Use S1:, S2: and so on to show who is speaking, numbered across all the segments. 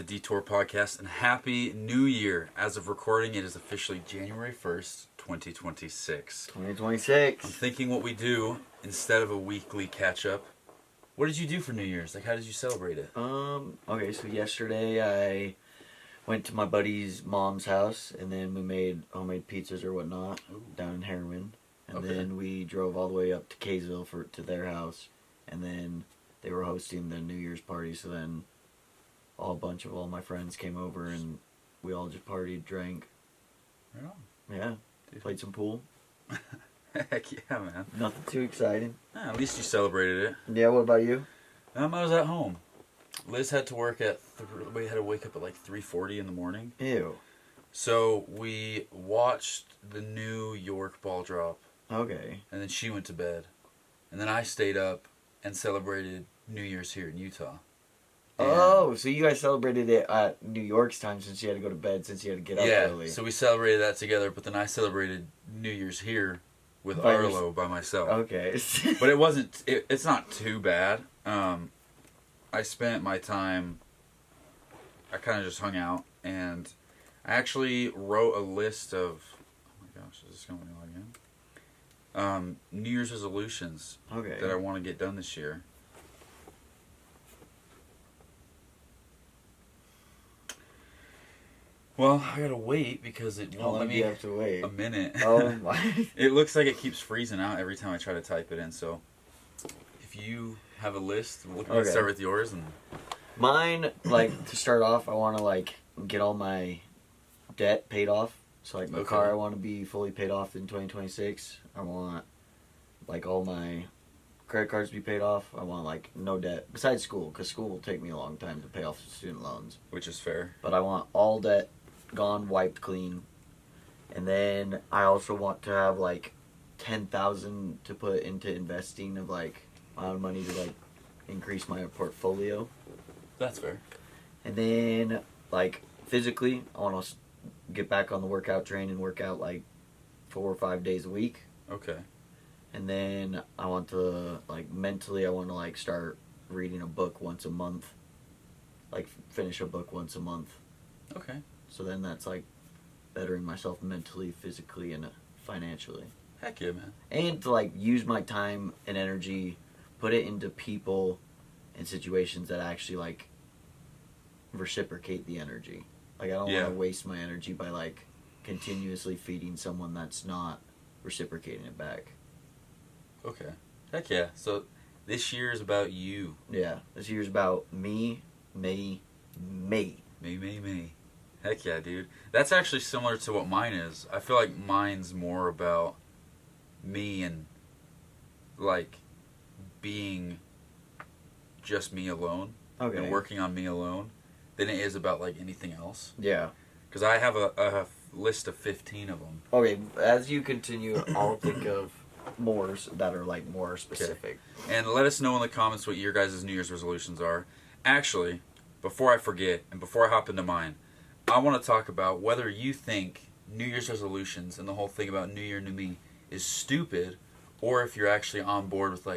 S1: Detour podcast, and Happy New Year. As of recording, it is officially January 1st, 2026.
S2: 2026.
S1: I'm thinking what we do instead of a weekly catch-up. What did you do for New Year's? How did you celebrate it?
S2: Okay, so yesterday I went to my buddy's mom's house, and then we made homemade pizzas or whatnot down in Harriman. And then we drove all the way up to Kaysville to their house, and then they were hosting the New Year's party, so then a bunch of all my friends came over, and we all just partied, drank.
S1: Right on.
S2: Yeah.
S1: Dude.
S2: Played some pool.
S1: Heck yeah, man.
S2: Nothing too exciting.
S1: At least you celebrated it.
S2: Yeah, what about you?
S1: I was at home. Liz had to work we had to wake up at 3:40 in the morning.
S2: Ew.
S1: So we watched the New York ball drop.
S2: Okay.
S1: And then she went to bed. And then I stayed up and celebrated New Year's here in Utah.
S2: Oh, so you guys celebrated it at New York's time since you had to go to bed, since you had to get up early.
S1: Yeah, so we celebrated that together, but then I celebrated New Year's here with Arlo by myself.
S2: Okay.
S1: But it's not too bad. I spent my time, I kind of just hung out, and I actually wrote a list of, oh my gosh, is this going to log in? New Year's resolutions that I want to get done this year. Well, I gotta wait because it won't let me.
S2: You have to wait?
S1: A minute.
S2: Oh my!
S1: It looks like it keeps freezing out every time I try to type it in. So, if you have a list, we'll start with yours. And
S2: mine, to start off, I want to get all my debt paid off. So my car, I want to be fully paid off in 2026. I want all my credit cards to be paid off. I want no debt besides school, because school will take me a long time to pay off student loans.
S1: Which is fair.
S2: But I want all debt gone, wiped clean. And then I also want to have 10,000 to put into investing of my own money to increase my portfolio.
S1: That's fair.
S2: And then physically, I want to get back on the workout train and work out 4 or 5 days a week.
S1: Okay.
S2: And then I want to mentally, I want to start reading a book once a month. Finish a book once a month.
S1: Okay.
S2: So then that's bettering myself mentally, physically, and financially.
S1: Heck yeah, man.
S2: And to use my time and energy, put it into people and situations that actually reciprocate the energy. I don't want to waste my energy by continuously feeding someone that's not reciprocating it back.
S1: Okay. Heck yeah. So this year is about you.
S2: Yeah. This year's about me.
S1: Me. Heck yeah, dude. That's actually similar to what mine is. I feel like mine's more about me and being just me alone and working on me alone than it is about anything else.
S2: Yeah.
S1: Because I have a list of 15 of them.
S2: Okay, as you continue, I'll think of more that are more specific.
S1: Okay. And let us know in the comments what your guys' New Year's resolutions are. Actually, before I forget and before I hop into mine, I want to talk about whether you think New Year's resolutions and the whole thing about New Year, New Me is stupid, or if you're actually on board with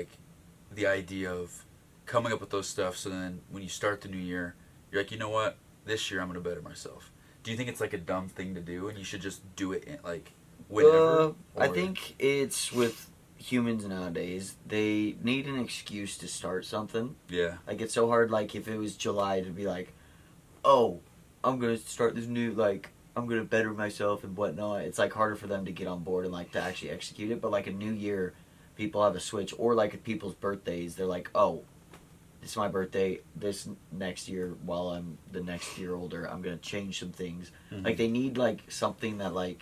S1: the idea of coming up with those stuff, so then when you start the new year, you're you know what, this year I'm going to better myself. Do you think it's a dumb thing to do and you should just do it whenever?
S2: I think it's with humans nowadays, they need an excuse to start something.
S1: Yeah.
S2: It's so hard, if it was July, to be oh, I'm going to start this new, I'm going to better myself and whatnot. It's harder for them to get on board and to actually execute it. But a new year, people have a switch. Or at people's birthdays, they're oh, it's my birthday. This next year, while I'm the next year older, I'm going to change some things.
S1: Mm-hmm.
S2: They need something that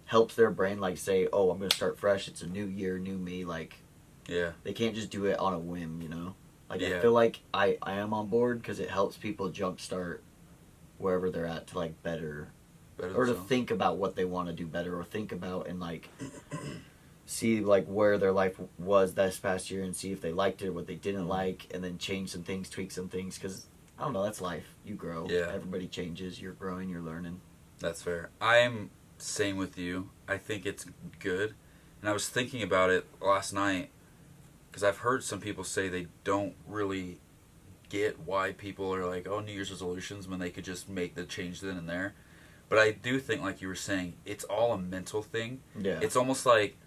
S2: helps their brain say, oh, I'm going to start fresh. It's a new year, new me.
S1: Yeah.
S2: They can't just do it on a whim, you know? I
S1: Yeah.
S2: feel I am on board because it helps people jumpstart wherever they're at to better or to think about what they want to do better, or think about and see where their life was this past year and see if they liked it, what they didn't like, and then change some things, tweak some things, because I don't know, that's life. You grow.
S1: Yeah.
S2: Everybody changes. You're growing. You're learning.
S1: That's fair. I'm same with you. I think it's good, and I was thinking about it last night because I've heard some people say they don't really get why people are like, oh, New Year's resolutions, when they could just make the change then and there. But I do think, like you were saying, it's all a mental thing.
S2: Yeah.
S1: It's almost like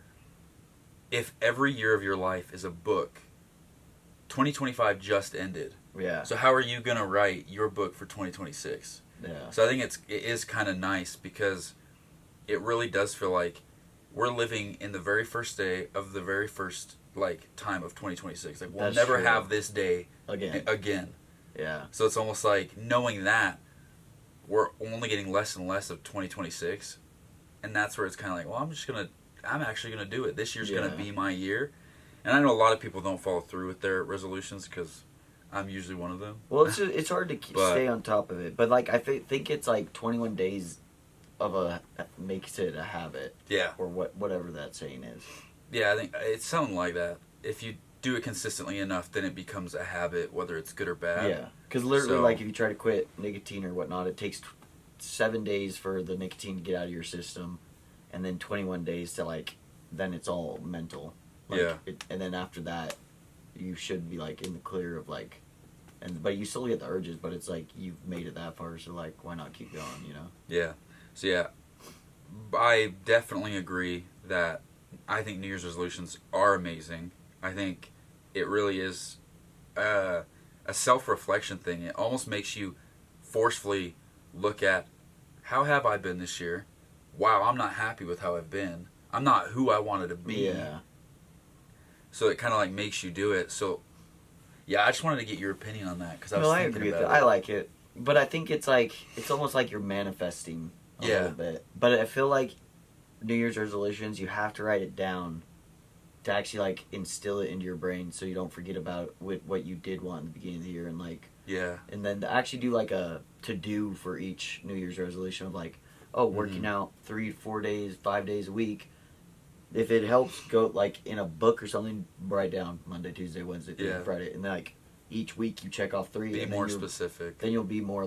S1: if every year of your life is a book, 2025 just ended.
S2: Yeah.
S1: So how are you going to write your book for 2026?
S2: Yeah.
S1: So I think it is kind of nice because it really does feel like we're living in the very first day of the very first time of 2026. Like we'll
S2: That's
S1: never
S2: true.
S1: have this day
S2: Again. Yeah.
S1: So it's almost like knowing that we're only getting less and less of 2026, and that's where it's kind of like, well, I'm actually gonna do it. This year's gonna be my year. And I know a lot of people don't follow through with their resolutions because I'm usually one of them.
S2: Well, it's hard to stay on top of it, but like I think it's like 21 days of makes it a habit.
S1: Yeah.
S2: Or whatever that saying is.
S1: Yeah, I think it's something like that. If you do it consistently enough, then it becomes a habit, whether it's good or bad.
S2: Yeah, because literally, if you try to quit nicotine or whatnot, it takes 7 days for the nicotine to get out of your system, and then 21 days to then it's all mental. And then after that, you should be in the clear of but you still get the urges, but it's like you've made it that far, so why not keep going, you know?
S1: Yeah. So yeah, I definitely agree that I think New Year's resolutions are amazing. I think it really is a self-reflection thing. It almost makes you forcefully look at, how have I been this year? Wow, I'm not happy with how I've been. I'm not who I wanted to be.
S2: Yeah.
S1: So it kind of makes you do it. So yeah, I just wanted to get your opinion on that because
S2: I agree with it. I like it, but I think it's almost like you're manifesting a little bit. But I feel like New Year's resolutions, you have to write it down to actually instill it into your brain so you don't forget about what you did want in the beginning of the year, and and then to actually do a to-do for each New Year's resolution of working out 3 to 4 days, 5 days a week. If it helps, go in a book or something, write down Monday, Tuesday, Wednesday, Thursday, Friday, and then each week you check off 3.
S1: Be more specific.
S2: Then you'll be more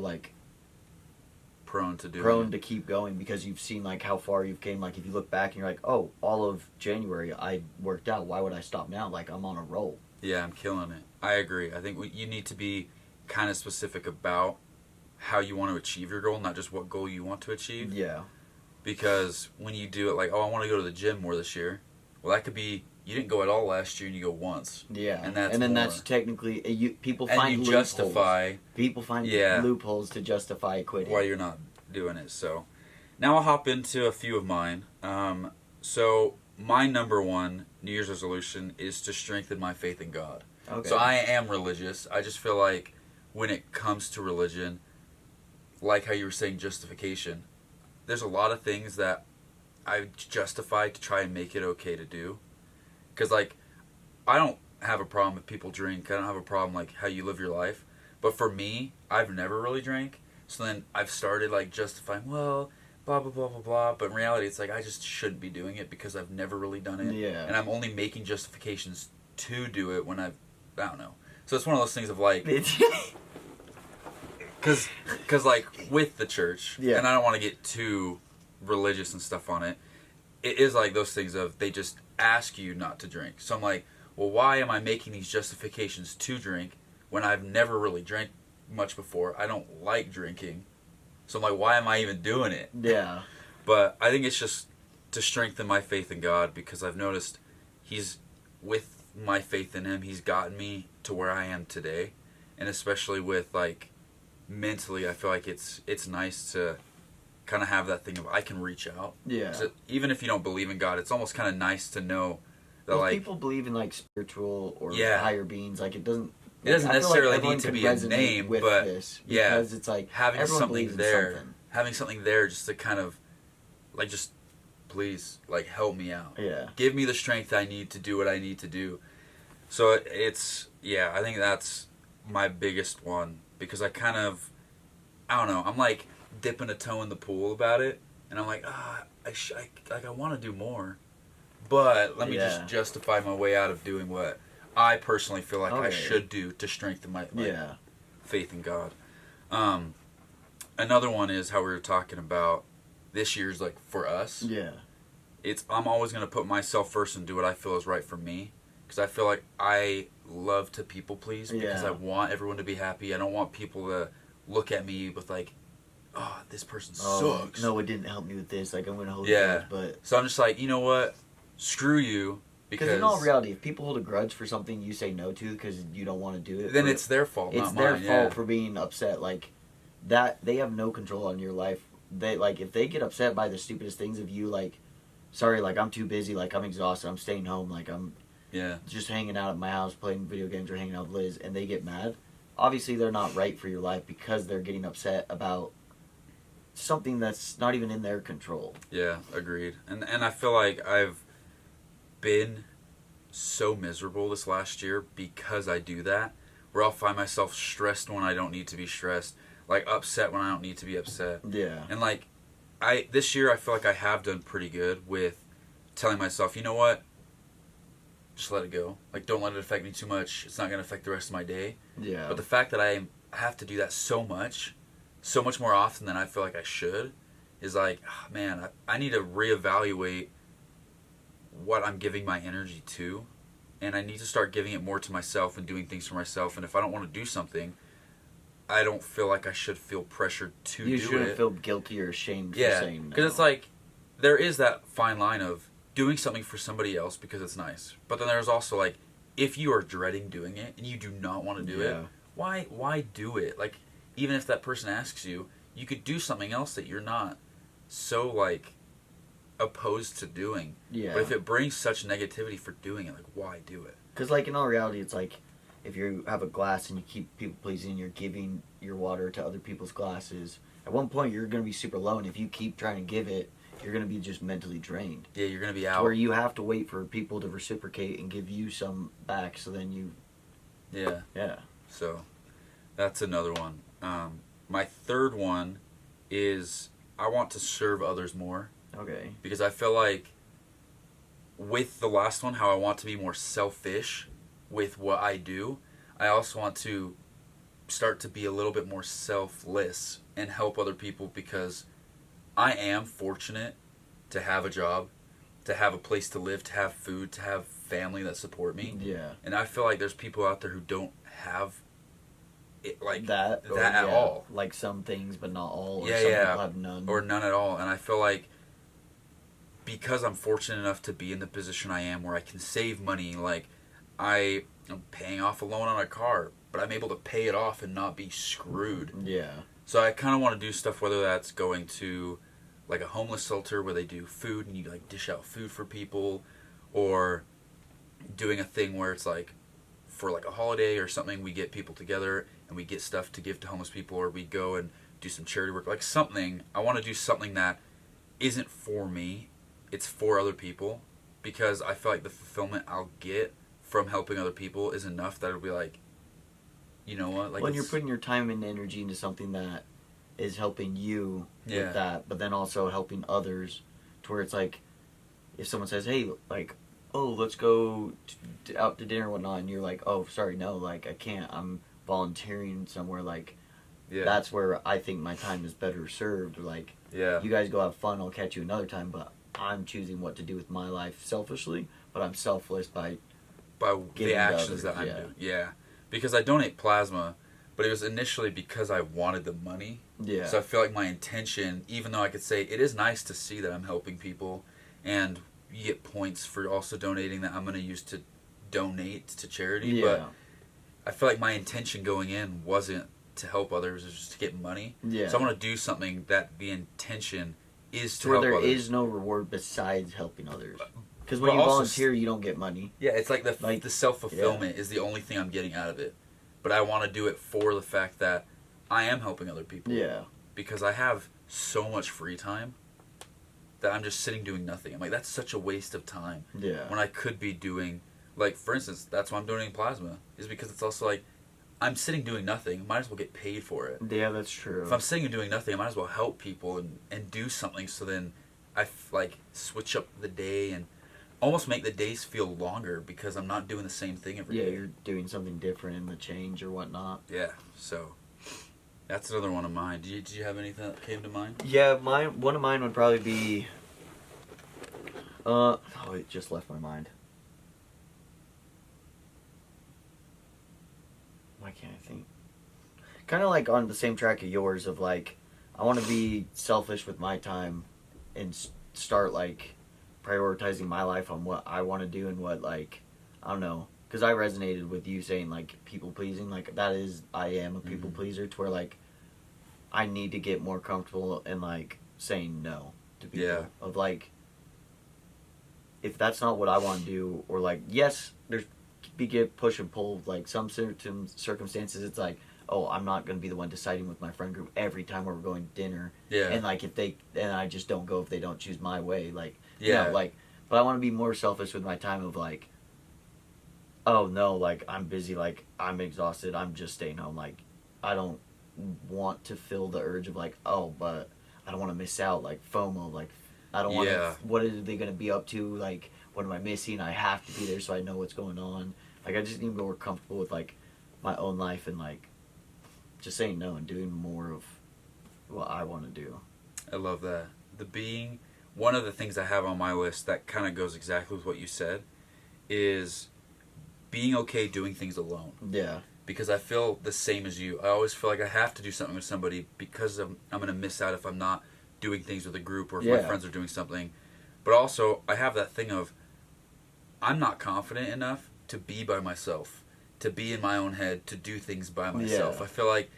S1: prone to
S2: keep going because you've seen how far you've came. If you look back and you're oh, all of January I worked out. Why would I stop now? I'm on a roll.
S1: Yeah, I'm killing it. I agree. I think you need to be kind of specific about how you want to achieve your goal, not just what goal you want to achieve.
S2: Yeah.
S1: Because when you do it I want to go to the gym more this year. Well, that could be you didn't go at all last year and you go once.
S2: Yeah.
S1: And then
S2: more. That's technically people
S1: and
S2: find
S1: you
S2: loopholes.
S1: justify.
S2: People find loopholes to justify quitting.
S1: Why you're not doing it. So now I'll hop into a few of mine. So my number one New Year's resolution is to strengthen my faith in God.
S2: Okay.
S1: So I am religious. I just feel like when it comes to religion, like how you were saying justification, there's a lot of things that I justify to try and make it okay to do. Because, I don't have a problem if people drink. I don't have a problem, how you live your life. But for me, I've never really drank. So then I've started, justifying, well, blah, blah, blah, blah, blah. But in reality, it's I just shouldn't be doing it because I've never really done it.
S2: Yeah.
S1: And I'm only making justifications to do it when I don't know. So it's one of those things of, Because, with the church, and I don't want to get too religious and stuff on it, it is those things of they just ask you not to drink. So I'm well, why am I making these justifications to drink when I've never really drank much before? I don't like drinking. So I'm why am I even doing it?
S2: Yeah.
S1: But I think it's just to strengthen my faith in God because I've noticed with my faith in Him, He's gotten me to where I am today. And especially with, mentally, I feel like it's nice to kind of have that thing of I can reach out.
S2: Yeah.
S1: So even if you don't believe in God, it's almost kind of nice to know that
S2: people believe in spiritual or higher beings. It doesn't.
S1: It doesn't necessarily need to be a
S2: resonate
S1: name,
S2: with
S1: but
S2: this because it's
S1: having something there,
S2: something.
S1: Having something there just to kind of just please help me out.
S2: Yeah.
S1: Give me the strength I need to do what I need to do. So it's I think that's my biggest one. Because I kind of, I don't know, I'm dipping a toe in the pool about it, and I'm I want to do more, but let me just justify my way out of doing what I personally feel like I should do to strengthen my faith in God. Another one is how we were talking about this year's for us.
S2: Yeah.
S1: I'm always going to put myself first and do what I feel is right for me. because I feel like I love to people please because
S2: Yeah.
S1: I want everyone to be happy. I don't want people to look at me with like, oh, this person sucks.
S2: No, it didn't help me with this. Like, I'm going to hold a
S1: Yeah.
S2: grudge, but...
S1: So I'm just like, you know what? Screw you.
S2: Because in all reality, if people hold a grudge for something you say no to because you don't want to do it...
S1: then it's their fault,
S2: it's
S1: not
S2: their
S1: mine.
S2: fault for being upset. Like, that, they have no control on your life. They, like, if they get upset by the stupidest things of you, like, sorry, like, I'm too busy, like, I'm exhausted, I'm staying home, like, I'm just hanging out at my house playing video games or hanging out with Liz, and they get mad, obviously they're not right for your life because they're getting upset about something that's not even in their control.
S1: Yeah, agreed. And I feel like I've been so miserable this last year because I do that, where I'll find myself stressed when I don't need to be stressed, like upset when I don't need to be upset.
S2: Yeah.
S1: And like this year I feel like I have done pretty good with telling myself, you know what? Just let it go. Like, don't let it affect me too much. It's not going to affect the rest of my day.
S2: Yeah.
S1: But the fact that I have to do that so much more often than I feel like I should, is like, oh, man, I need to reevaluate what I'm giving my energy to, and I need to start giving it more to myself and doing things for myself. And if I don't want to do something, I don't feel like I should feel pressured to do it.
S2: You shouldn't feel guilty or ashamed for saying no.
S1: Because it's like, there is that fine line of doing something for somebody else because it's nice. But then there's also like, if you are dreading doing it and you do not want to do it, why do it? Like, even if that person asks you, you could do something else that you're not so like opposed to doing.
S2: Yeah.
S1: But if it brings such negativity for doing it, like, why do it?
S2: Because, like, in all reality, it's like, if you have a glass and you keep people pleasing, you're giving your water to other people's glasses. At one point, you're going to be super low, and if you keep trying to give it, you're going to be just mentally drained.
S1: Yeah, you're going to be out.
S2: Where you have to wait for people to reciprocate and give you some back, so then you...
S1: Yeah.
S2: Yeah.
S1: So, that's another one. My third one is I want to serve others more.
S2: Okay.
S1: Because I feel like with the last one, how I want to be more selfish with what I do, I also want to start to be a little bit more selfless and help other people, because I am fortunate to have a job, to have a place to live, to have food, to have family that support me.
S2: Yeah.
S1: And I feel like there's people out there who don't have it, like that
S2: or,
S1: at all.
S2: Like some things, but not all. Or
S1: Yeah,
S2: some
S1: yeah.
S2: people have none.
S1: Or none at all. And I feel like because I'm fortunate enough to be in the position I am where I can save money, like I'm paying off a loan on a car, but I'm able to pay it off and not be screwed.
S2: Yeah.
S1: So I kind of want to do stuff, whether that's going to like a homeless shelter where they do food and you like dish out food for people, or doing a thing where it's like for like a holiday or something, we get people together and we get stuff to give to homeless people, or we go and do some charity work, like something. I want to do something that isn't for me, it's for other people, because I feel like the fulfillment I'll get from helping other people is enough that it'll be like, you know what, like
S2: when you're putting your time and energy into something that is helping you with that, but then also helping others, to where it's like, if someone says, hey, like, oh, let's go out to dinner or whatnot, and you're like, oh, sorry, no, like, I can't, I'm volunteering somewhere, like, that's where I think my time is better served. Like, you guys go have fun, I'll catch you another time, but I'm choosing what to do with my life selfishly, but I'm selfless by
S1: the actions that I'm doing. Yeah. Because I donate plasma, but it was initially because I wanted the money.
S2: Yeah.
S1: So I feel like my intention, even though I could say it is nice to see that I'm helping people, and you get points for also donating that I'm going to use to donate to charity, but I feel like my intention going in wasn't to help others, it was just to get money.
S2: Yeah.
S1: So I want to do something that the intention is to
S2: where
S1: help
S2: there
S1: others.
S2: is no reward besides helping others. Because when you volunteer, you don't get money.
S1: Yeah, it's like the self-fulfillment is the only thing I'm getting out of it. But I want to do it for the fact that I am helping other people.
S2: Yeah.
S1: Because I have so much free time that I'm just sitting doing nothing. I'm like, that's such a waste of time.
S2: Yeah.
S1: When I could be doing, like, for instance, that's why I'm donating plasma, is because it's also like, I'm sitting doing nothing, might as well get paid for it.
S2: Yeah, that's true.
S1: If I'm sitting and doing nothing, I might as well help people and do something, so then I like switch up the day and almost make the days feel longer because I'm not doing the same thing every day.
S2: Yeah, you're doing something different in the change or whatnot.
S1: Yeah, so that's another one of mine. Did you have anything that came to mind?
S2: Yeah, one of mine would probably be... oh, it just left my mind. can't I think? Kind of like on the same track of yours of like, I want to be selfish with my time and start like prioritizing my life on what I want to do and what like, I don't know. Because I resonated with you saying like people pleasing, like that is, I am a people pleaser to where like I need to get more comfortable in like saying no to people.
S1: Yeah.
S2: Of like, if that's not what I want to do, or like, yes, there's be get push and pull, like some certain circumstances it's like, oh, I'm not going to be the one deciding with my friend group every time we're going to dinner.
S1: Yeah.
S2: And like and I just don't go if they don't choose my way, like,
S1: Yeah.
S2: you know, like, but I want to be more selfish with my time of like, oh no, like I'm busy, like I'm exhausted, I'm just staying home, like I don't want to feel the urge of like, oh, but I don't want to miss out, like FOMO, like I don't want to, what are they going to be up to, like what am I missing, I have to be there so I know what's going on, like I just need to be more comfortable with like my own life and like just saying no and doing more of what I want to do.
S1: I love that. One of the things I have on my list that kind of goes exactly with what you said is being okay doing things alone.
S2: Yeah.
S1: Because I feel the same as you. I always feel like I have to do something with somebody because I'm going to miss out if I'm not doing things with a group or if my friends are doing something. But also, I have that thing of I'm not confident enough to be by myself, to be in my own head, to do things by myself. I feel like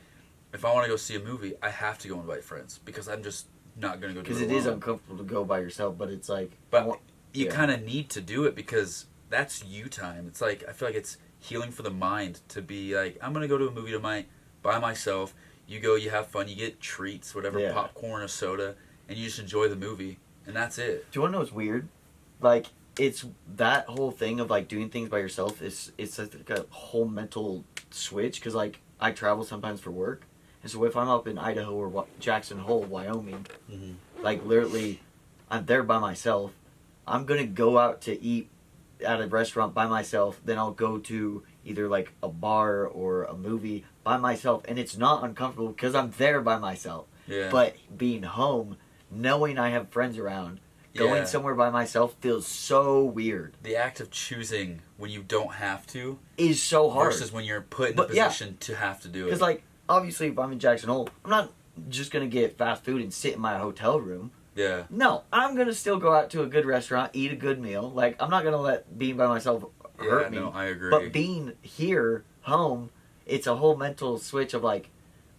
S1: if I want to go see a movie, I have to go invite friends because I'm just not going to go do it alone.
S2: Because it is uncomfortable to go by yourself, but it's like...
S1: But you kind of need to do it because that's you time. It's like, I feel like it's healing for the mind to be like, I'm going to go to a movie tonight by myself. You go, you have fun, you get treats, whatever, popcorn, a soda, and you just enjoy the movie. And that's it.
S2: Do you want to know what's weird? Like, it's that whole thing of, like, doing things by yourself, it's like a whole mental switch. Because, like, I travel sometimes for work. And so if I'm up in Idaho or Jackson Hole, Wyoming, like, literally, I'm there by myself. I'm going to go out to eat at a restaurant by myself. Then I'll go to either, like, a bar or a movie by myself. And it's not uncomfortable because I'm there by myself.
S1: Yeah.
S2: But being home, knowing I have friends around, going somewhere by myself feels so weird.
S1: The act of choosing when you don't have to
S2: is so hard.
S1: Versus when you're put in a position to have to do it.
S2: Because, like, obviously, if I'm in Jackson Hole, I'm not just going to get fast food and sit in my hotel room.
S1: Yeah.
S2: No, I'm going to still go out to a good restaurant, eat a good meal. Like, I'm not going to let being by myself hurt me.
S1: No, I agree.
S2: But being here, home, it's a whole mental switch of, like,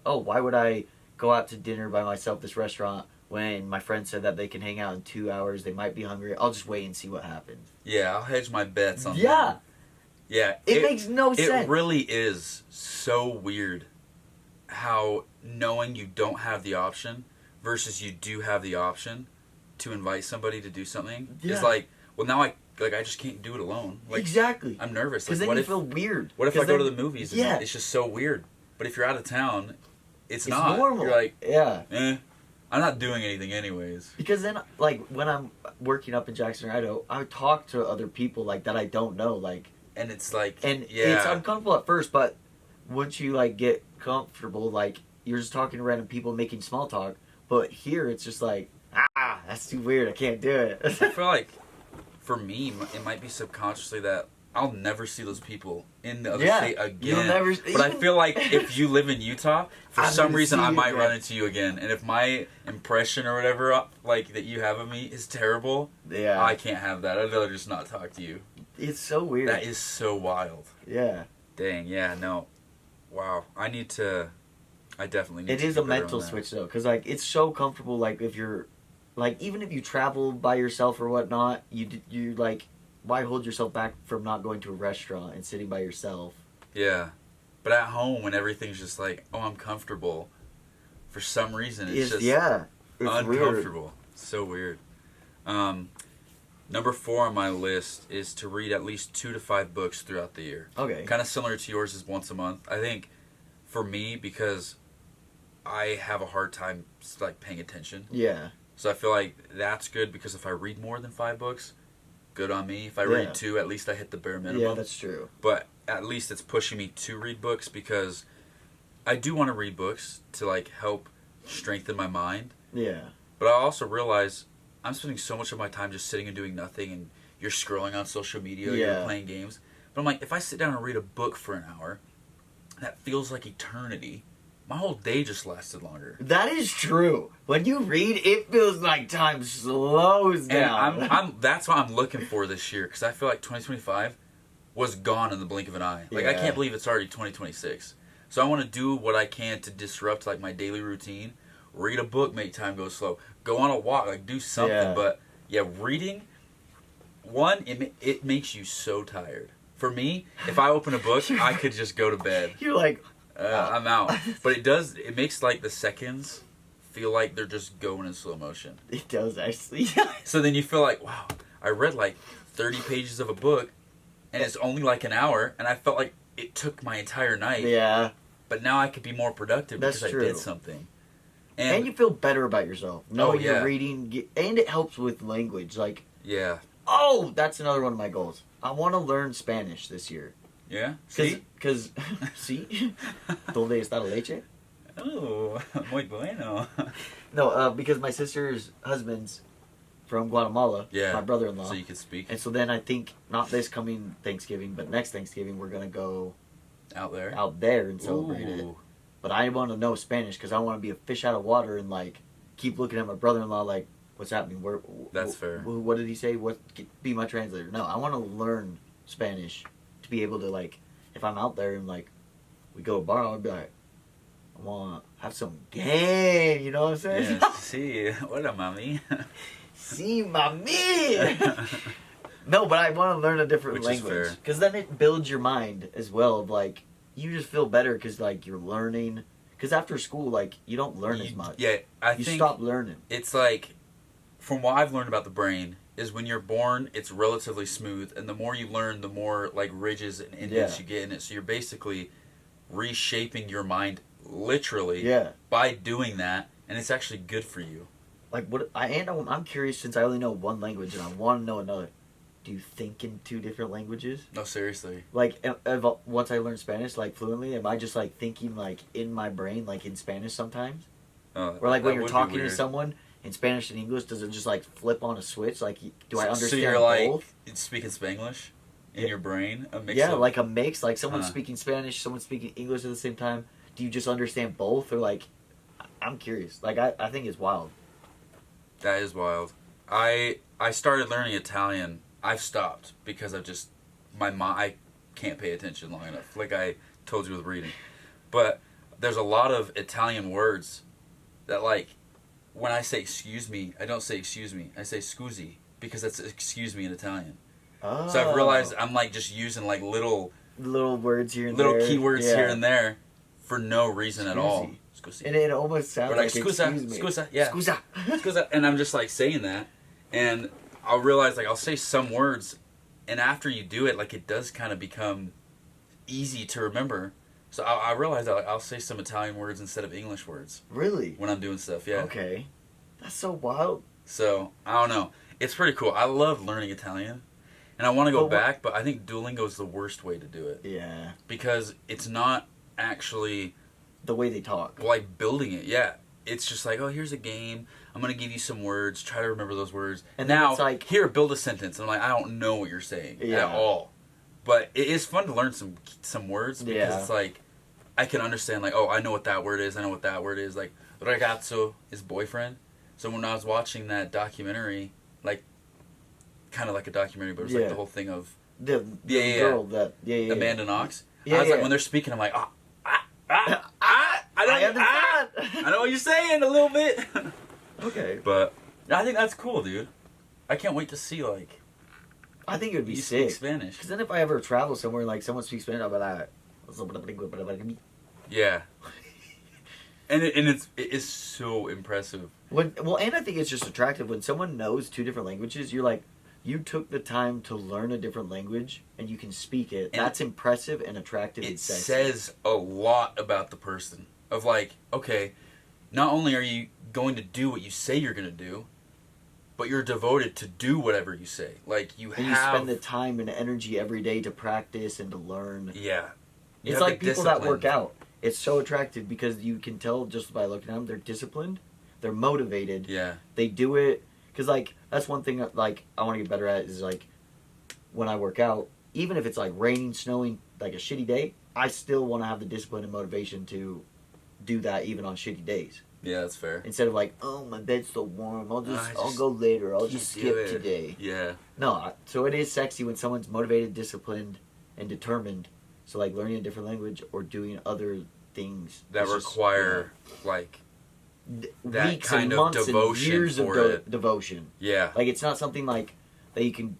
S2: oh, why would I go out to dinner by myself, this restaurant, when my friend said that they can hang out in 2 hours, they might be hungry, I'll just wait and see what happens.
S1: Yeah, I'll hedge my bets on
S2: that.
S1: Yeah.
S2: It makes no sense.
S1: It really is so weird how knowing you don't have the option versus you do have the option to invite somebody to do something is like, well, now I just can't do it alone. Like,
S2: exactly.
S1: I'm nervous.
S2: Because
S1: like,
S2: then you feel weird.
S1: What if I go to the movies and it's just so weird? But if you're out of town, it's not.
S2: Normal.
S1: You're like,
S2: yeah.
S1: I'm not doing anything anyways.
S2: Because then, like, when I'm working up in Jackson, Idaho, I talk to other people, like, that I don't know, like...
S1: And it's like,
S2: it's uncomfortable at first, but once you, like, get comfortable, like, you're just talking to random people making small talk. But here, it's just like, that's too weird, I can't do it.
S1: I feel like, for me, it might be subconsciously that I'll never see those people in the other state again.
S2: You'll never,
S1: but I feel like if you live in Utah, for some reason I might run into you again. And if my impression or whatever, like, that you have of me is terrible, I can't have that. I'd rather just not talk to you.
S2: It's so weird.
S1: That is so wild.
S2: Yeah.
S1: Dang, yeah, no. Wow. I definitely need to
S2: It is a mental switch, though, because, like, it's so comfortable, like, if you're, like, even if you travel by yourself or whatnot, you like, why hold yourself back from not going to a restaurant and sitting by yourself?
S1: Yeah. But at home, when everything's just like, oh, I'm comfortable, for some reason, it's just
S2: it's
S1: uncomfortable.
S2: Weird.
S1: So weird. Number 4 on my list is to read at least 2 to 5 books throughout the year.
S2: Okay.
S1: Kind of similar to yours is once a month. I think for me, because I have a hard time, like, paying attention.
S2: Yeah.
S1: So I feel like that's good because if I read more than 5 books, good on me. If I read 2, at least I hit the bare minimum.
S2: Yeah, that's true.
S1: But at least it's pushing me to read books because I do want to read books to, like, help strengthen my mind.
S2: Yeah.
S1: But I also realize I'm spending so much of my time just sitting and doing nothing, and you're scrolling on social media, you're playing games. But I'm like, if I sit down and read a book for an hour, that feels like eternity, my whole day just lasted longer.
S2: That is true. When you read, it feels like time slows down.
S1: And that's what I'm looking for this year, because I feel like 2025 was gone in the blink of an eye. Like, I can't believe it's already 2026. So I want to do what I can to disrupt, like, my daily routine. Read a book, make time go slow. Go on a walk, like, do something.
S2: Yeah.
S1: But, yeah, reading, one, it makes you so tired. For me, if I open a book, I could just go to bed.
S2: You're like...
S1: I'm out. But it makes, like, the seconds feel like they're just going in slow motion.
S2: It does, actually.
S1: So then you feel like, wow, I read, like, 30 pages of a book, and it's only, like, an hour, and I felt like it took my entire night.
S2: Yeah.
S1: But now I could be more productive because I did something.
S2: And you feel better about yourself. Knowing you're reading, and it helps with language. Like,
S1: yeah.
S2: Oh, that's another one of my goals. I want to learn Spanish this year.
S1: Yeah?
S2: Because, ¿sí? ¿Dónde está la leche?
S1: Oh, muy bueno.
S2: No, because my sister's husband's from Guatemala.
S1: Yeah.
S2: My brother-in-law.
S1: So you can speak.
S2: And so then I think, not this coming Thanksgiving, but next Thanksgiving, we're going to go...
S1: Out there
S2: and celebrate it. But I want to know Spanish because I want to be a fish out of water and, like, keep looking at my brother-in-law like, what's happening?
S1: That's fair.
S2: What did he say? Be my translator. No, I want to learn Spanish to be able to, like, if I'm out there and, like, we go to a bar, I'll be like, I want to have some game, you know what I'm saying?
S1: Yeah. Sí, hola, mami.
S2: Sí, mami! No, but I want to learn a different language. Because then it builds your mind as well of, like, you just feel better because, like, you're learning. Because after school, like, you don't learn as much.
S1: Yeah, I think...
S2: You stop learning.
S1: It's like, from what I've learned about the brain, is when you're born, it's relatively smooth. And the more you learn, the more, like, ridges and indents you get in it. So you're basically reshaping your mind, literally, by doing that. And it's actually good for you.
S2: Like, I'm curious, since I only know one language and I want to know another. Do you think in two different languages?
S1: No, seriously.
S2: Like, once I learn Spanish, like, fluently, am I just, like, thinking, like, in my brain, like, in Spanish sometimes? Or, like, when you're talking to someone in Spanish and English, does it just, like, flip on a switch? Like, do I understand both? So you're, like,
S1: speaking Spanglish in your brain? A mix
S2: like a mix. Like, someone speaking Spanish, someone speaking English at the same time. Do you just understand both? Or, like, I'm curious. Like, I think it's wild.
S1: That is wild. I started learning Italian. I've stopped because I've just I can't pay attention long enough, like I told you with reading. But there's a lot of Italian words that, like, when I say excuse me, I don't say excuse me, I say scusi, because that's excuse me in Italian. Oh. So I've realized I'm, like, just using, like, little
S2: words here and
S1: there, little keywords here and there for no reason at all. Scusi.
S2: And it almost sounds like
S1: scusa,
S2: excuse me.
S1: Scusa, yeah.
S2: Scusa.
S1: Scusa. And I'm just, like, saying that, and I'll realize, like, I'll say some words, and after you do it, like, it does kind of become easy to remember. So I realize that, like, I'll say some Italian words instead of English words.
S2: Really?
S1: When I'm doing stuff, yeah.
S2: Okay. That's so wild.
S1: So, I don't know. It's pretty cool. I love learning Italian, and I want to go back, but I think Duolingo is the worst way to do it.
S2: Yeah.
S1: Because it's not actually...
S2: the way they talk.
S1: Like, building it, yeah. It's just like, oh, here's a game. I'm going to give you some words. Try to remember those words. And now, it's like, here, build a sentence. And I'm like, I don't know what you're saying at all. But it is fun to learn some words because it's like, I can understand, like, oh, I know what that word is. I know what that word is. Like, ragazzo is boyfriend. So when I was watching that documentary, like, kind of like a documentary, but it was like the whole thing of
S2: the girl that,
S1: Amanda Knox. I was like, when they're speaking, I'm like, I know what you're saying a little bit.
S2: Okay.
S1: But I think that's cool, dude. I can't wait to see, like...
S2: I think it would be sick.
S1: Speak Spanish.
S2: Because then if I ever travel somewhere and, like, someone speaks Spanish, I'll be like...
S1: Yeah. And it is so impressive.
S2: And I think it's just attractive. When someone knows two different languages, you're like... You took the time to learn a different language, and you can speak it. And that's impressive and attractive and sexy.
S1: It says a lot about the person. Of, like, okay, not only are you going to do what you say you're going to do, but you're devoted to do whatever you say. Like, you
S2: spend the time and energy every day to practice and to learn.
S1: Yeah.
S2: It's like people that work out. It's so attractive because you can tell just by looking at them, they're disciplined, they're motivated.
S1: Yeah.
S2: They do it, because, like, that's one thing that, like, I want to get better at is, like, when I work out, even if it's like raining, snowing, like a shitty day, I still want to have the discipline and motivation to do that even on shitty days.
S1: Yeah, that's fair.
S2: Instead of like, oh, my bed's so warm, I'll go later, I'll just skip today.
S1: Yeah.
S2: No, so it is sexy when someone's motivated, disciplined, and determined. So like learning a different language or doing other things
S1: that require like that
S2: weeks
S1: kind
S2: and
S1: of
S2: months
S1: devotion
S2: and years
S1: for
S2: of
S1: it.
S2: devotion.
S1: Yeah.
S2: Like it's not something like that you can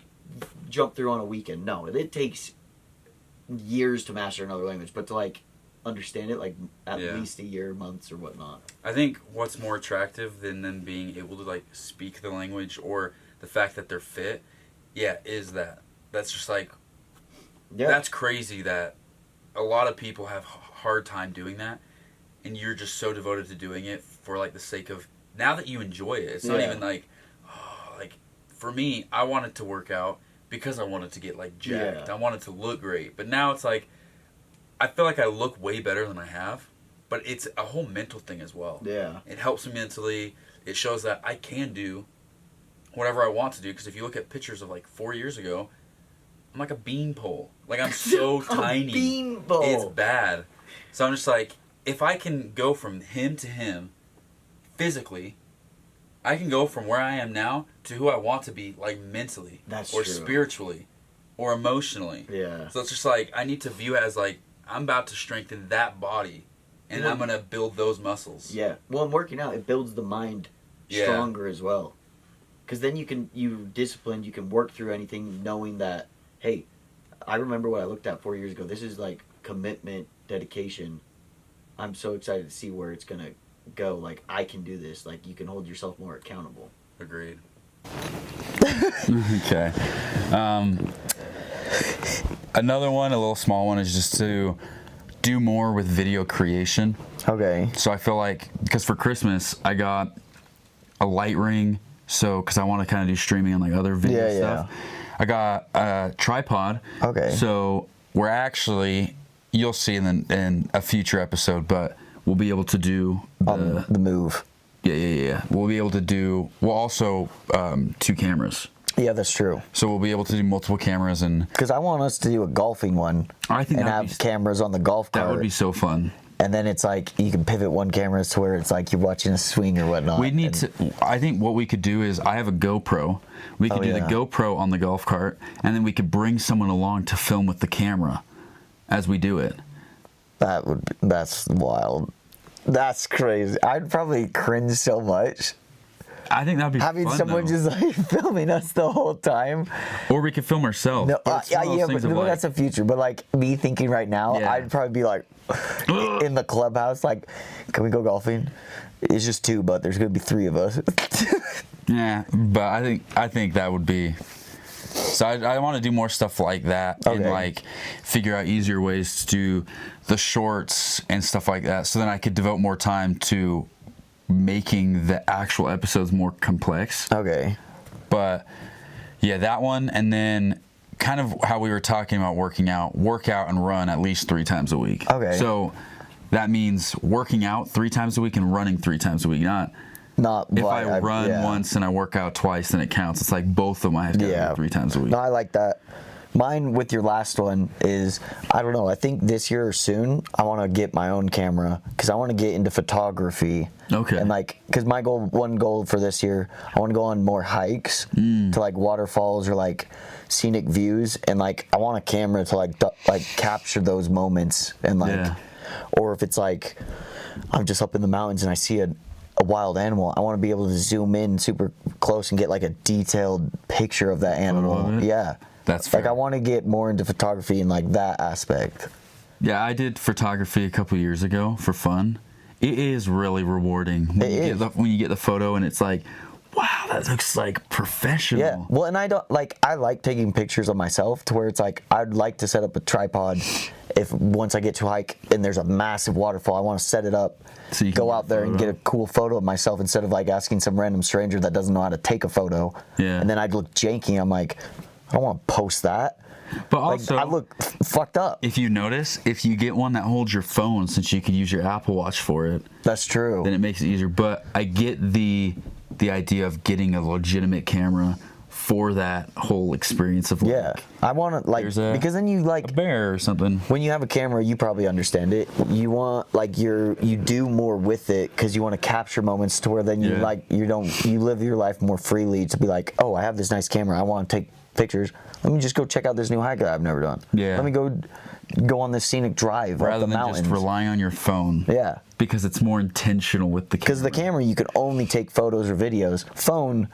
S2: jump through on a weekend. No, it takes years to master another language, but to like understand it, like at least a year, months, or whatnot.
S1: I think what's more attractive than them being able to like speak the language or the fact that they're fit, is that's just like that's crazy that a lot of people have hard time doing that, and you're just so devoted to doing it for like the sake of now that you enjoy it. It's not even like like for me, I wanted to work out because I wanted to get like jacked. I wanted to look great, but now it's like I feel like I look way better than I have, but it's a whole mental thing as well.
S2: Yeah.
S1: It helps me mentally. It shows that I can do whatever I want to do, because if you look at pictures of like 4 years ago, I'm like a beanpole. Like I'm so tiny.
S2: Beanpole.
S1: It's bad. So I'm just like, if I can go from him to him physically, I can go from where I am now to who I want to be, like mentally.
S2: That's
S1: or
S2: true.
S1: Spiritually or emotionally.
S2: Yeah.
S1: So it's just like I need to view it as like I'm about to strengthen that body, and I'm going to build those muscles.
S2: Yeah. Well, in working out, it builds the mind stronger as well. Because then you're disciplined, you can work through anything knowing that, hey, I remember what I looked at 4 years ago. This is like commitment, dedication. I'm so excited to see where it's going to go. Like, I can do this. Like, you can hold yourself more accountable.
S1: Agreed.
S3: Okay. Another one, a little small one, is just to do more with video creation.
S2: Okay.
S3: So I feel like, because for Christmas, I got a light ring, so, because I want to kind of do streaming on like other video stuff. I got a tripod.
S2: Okay.
S3: So we're actually, you'll see in a future episode, but we'll be able to do
S2: the move.
S3: Yeah. We'll also 2 cameras.
S2: Yeah, that's true.
S3: So we'll be able to do multiple cameras, and
S2: because I want us to do a golfing one.
S3: I think
S2: and have cameras on the golf cart.
S3: That would be so fun.
S2: And then it's like you can pivot one camera to where it's like you're watching a swing or whatnot.
S3: We need to. I think what we could do is I have a GoPro. We could do the GoPro on the golf cart, and then we could bring someone along to film with the camera as we do it.
S2: That's wild. That's crazy. I'd probably cringe so much.
S3: I think that'd be
S2: having
S3: fun,
S2: someone
S3: though.
S2: just like filming us the whole time.
S3: Or we could film ourselves.
S2: No, but that's a future. But like me thinking right now, I'd probably be like in the clubhouse, like, can we go golfing? It's just 2, but there's gonna be 3 of us.
S3: Yeah, but I think that would be. So I want to do more stuff like that, and like figure out easier ways to do the shorts and stuff like that, so then I could devote more time to making the actual episodes more complex.
S2: Okay.
S3: But yeah, that one, and then kind of how we were talking about work out and run at least 3 times a week.
S2: Okay.
S3: So that means working out 3 times a week and running 3 times a week. Not if I run once and I work out twice, then it counts. It's like both of them I have to do 3 times a week.
S2: No, I like that. Mine with your last one is, I don't know, I think this year or soon, I want to get my own camera because I want to get into photography.
S3: Okay.
S2: And like, because my one goal for this year, I want to go on more hikes to like waterfalls or like scenic views. And like, I want a camera to like capture those moments. And like, or if it's like, I'm just up in the mountains and I see a wild animal, I want to be able to zoom in super close and get like a detailed picture of that animal. Yeah.
S3: That's fair.
S2: Like I want to get more into photography and like that aspect.
S3: Yeah, I did photography a couple years ago for fun. It is really rewarding when you get the photo and it's like, wow, that looks like professional.
S2: Yeah. Well, and I like taking pictures of myself to where it's like I'd like to set up a tripod if once I get to a hike and there's a massive waterfall, I want to set it up, so you go out there and get a cool photo of myself instead of like asking some random stranger that doesn't know how to take a photo.
S3: Yeah.
S2: And then I'd look janky. I'm like, I don't want to post that.
S3: But also,
S2: I look fucked up.
S3: If you notice, if you get one that holds your phone, since you could use your Apple Watch for it,
S2: that's true.
S3: Then it makes it easier. But I get the idea of getting a legitimate camera for that whole experience of
S2: Yeah, I want to like because then you like
S3: a bear or something.
S2: When you have a camera, you probably understand it. You want like you do more with it because you want to capture moments to where then you like you live your life more freely to be like, oh, I have this nice camera, I want to take pictures. Let me just go check out this new hike that I've never done.
S3: Yeah.
S2: Let me go on this scenic drive
S3: rather
S2: up the
S3: than
S2: mountains.
S3: just relying on your phone.
S2: Yeah.
S3: Because it's more intentional with the camera.
S2: Because the camera, you can only take photos or videos. Phone,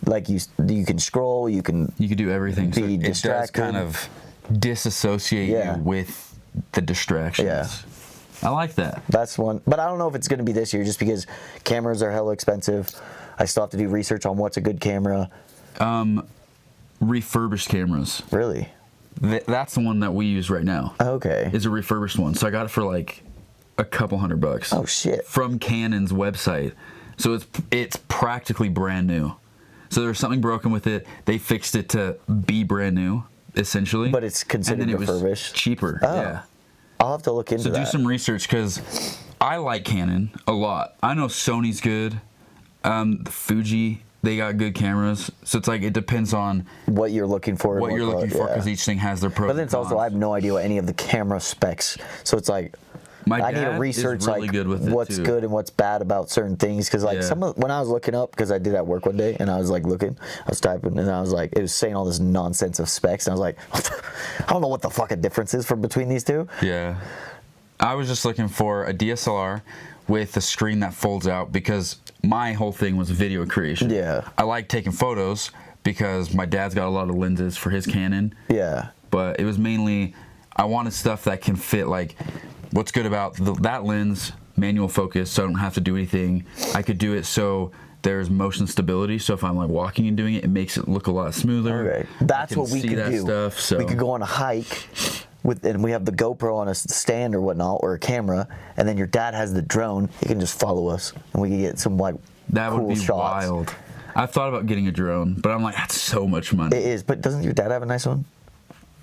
S2: like you can scroll, you can
S3: do everything.
S2: Be
S3: so it
S2: distracted.
S3: does kind of disassociate you with the distractions.
S2: Yeah.
S3: I like that.
S2: That's one. But I don't know if it's going to be this year just because cameras are hella expensive. I still have to do research on what's a good camera.
S3: Refurbished cameras.
S2: Really?
S3: That's the one that we use right now.
S2: Okay.
S3: Is a refurbished one. So I got it for like a couple $100.
S2: Oh shit.
S3: From Canon's website. So it's practically brand new. So there was something broken with it. They fixed it to be brand new, essentially.
S2: But it's considered
S3: and then
S2: refurbished.
S3: It was cheaper.
S2: Oh.
S3: Yeah.
S2: I'll have to look into that.
S3: So do some research because I like Canon a lot. I know Sony's good. The Fuji, they got good cameras. So it's like it depends on
S2: what you're looking for.
S3: What you're looking for because each thing has their pros.
S2: But then it's also I have no idea what any of the camera specs. So it's like I need to research
S3: really
S2: like
S3: good with
S2: what's
S3: too.
S2: good and what's bad about certain things because like when I was looking up because I did at work one day and I was like looking, I was typing and I was like it was saying all this nonsense of specs and I was like I don't know what the fucking difference is between these two.
S3: Yeah, I was just looking for a DSLR with a screen that folds out because my whole thing was video creation.
S2: Yeah,
S3: I like taking photos because my dad's got a lot of lenses for his Canon.
S2: Yeah,
S3: but it was mainly I wanted stuff that can fit like. What's good about that lens, manual focus, so I don't have to do anything. I could do it so there's motion stability. So if I'm like walking and doing it, it makes it look a lot smoother.
S2: Okay. That's what we could do.
S3: Stuff, so.
S2: We could go on a hike and we have the GoPro on a stand or whatnot or a camera, and then your dad has the drone. He can just follow us, and we can get some like
S3: that
S2: cool
S3: would be
S2: shots.
S3: Wild. I've thought about getting a drone, but I'm like that's so much money.
S2: It is, but doesn't your dad have a nice one?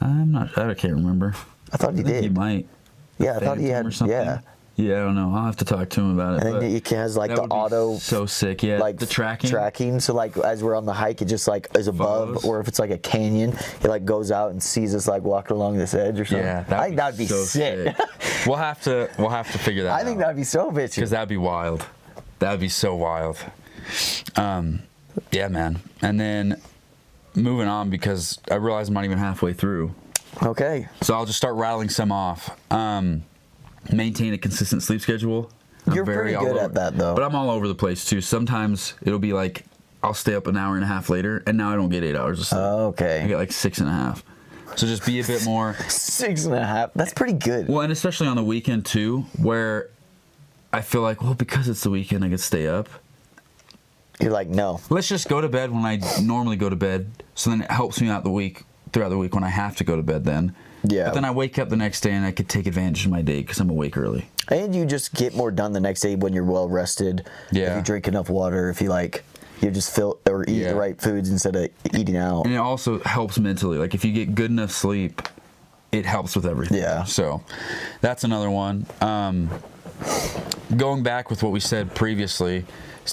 S3: I can't remember.
S2: I thought he did.
S3: He might.
S2: Yeah, I thought he had. Yeah.
S3: Yeah, I don't know. I'll have to talk to him about it.
S2: And then it has like the auto.
S3: So sick, yeah.
S2: Like
S3: the tracking.
S2: Tracking. So like as we're on the hike, it just like is above,
S3: Follows.
S2: or if it's like a canyon, it like goes out and sees us like walking along this edge or something.
S3: Yeah,
S2: I think that'd be
S3: so
S2: sick.
S3: We'll have to figure that out.
S2: I think that'd be so bitchy.
S3: Because that'd be wild. That'd be so wild. Yeah, man. And then moving on because I realize I'm not even halfway through.
S2: Okay.
S3: So I'll just start rattling some off. Maintain a consistent sleep schedule.
S2: You're pretty good at that, though.
S3: But I'm all over the place, too. Sometimes it'll be like I'll stay up an hour and a half later, and now I don't get 8 hours of sleep.
S2: Okay.
S3: I get like 6.5. So just be a bit more...
S2: 6.5. That's pretty good.
S3: Well, and especially on the weekend, too, where I feel like, well, because it's the weekend, I could stay up.
S2: You're like, no.
S3: Let's just go to bed when I normally go to bed, so then it helps me out throughout the week when I have to go to bed then.
S2: Yeah.
S3: But then I wake up the next day and I could take advantage of my day because I'm awake early.
S2: And you just get more done the next day when you're well rested.
S3: Yeah.
S2: If you drink enough water, if you like, you just feel or eat the right foods instead of eating out.
S3: And it also helps mentally. Like if you get good enough sleep, it helps with everything.
S2: Yeah.
S3: So that's another one. Going back with what we said previously,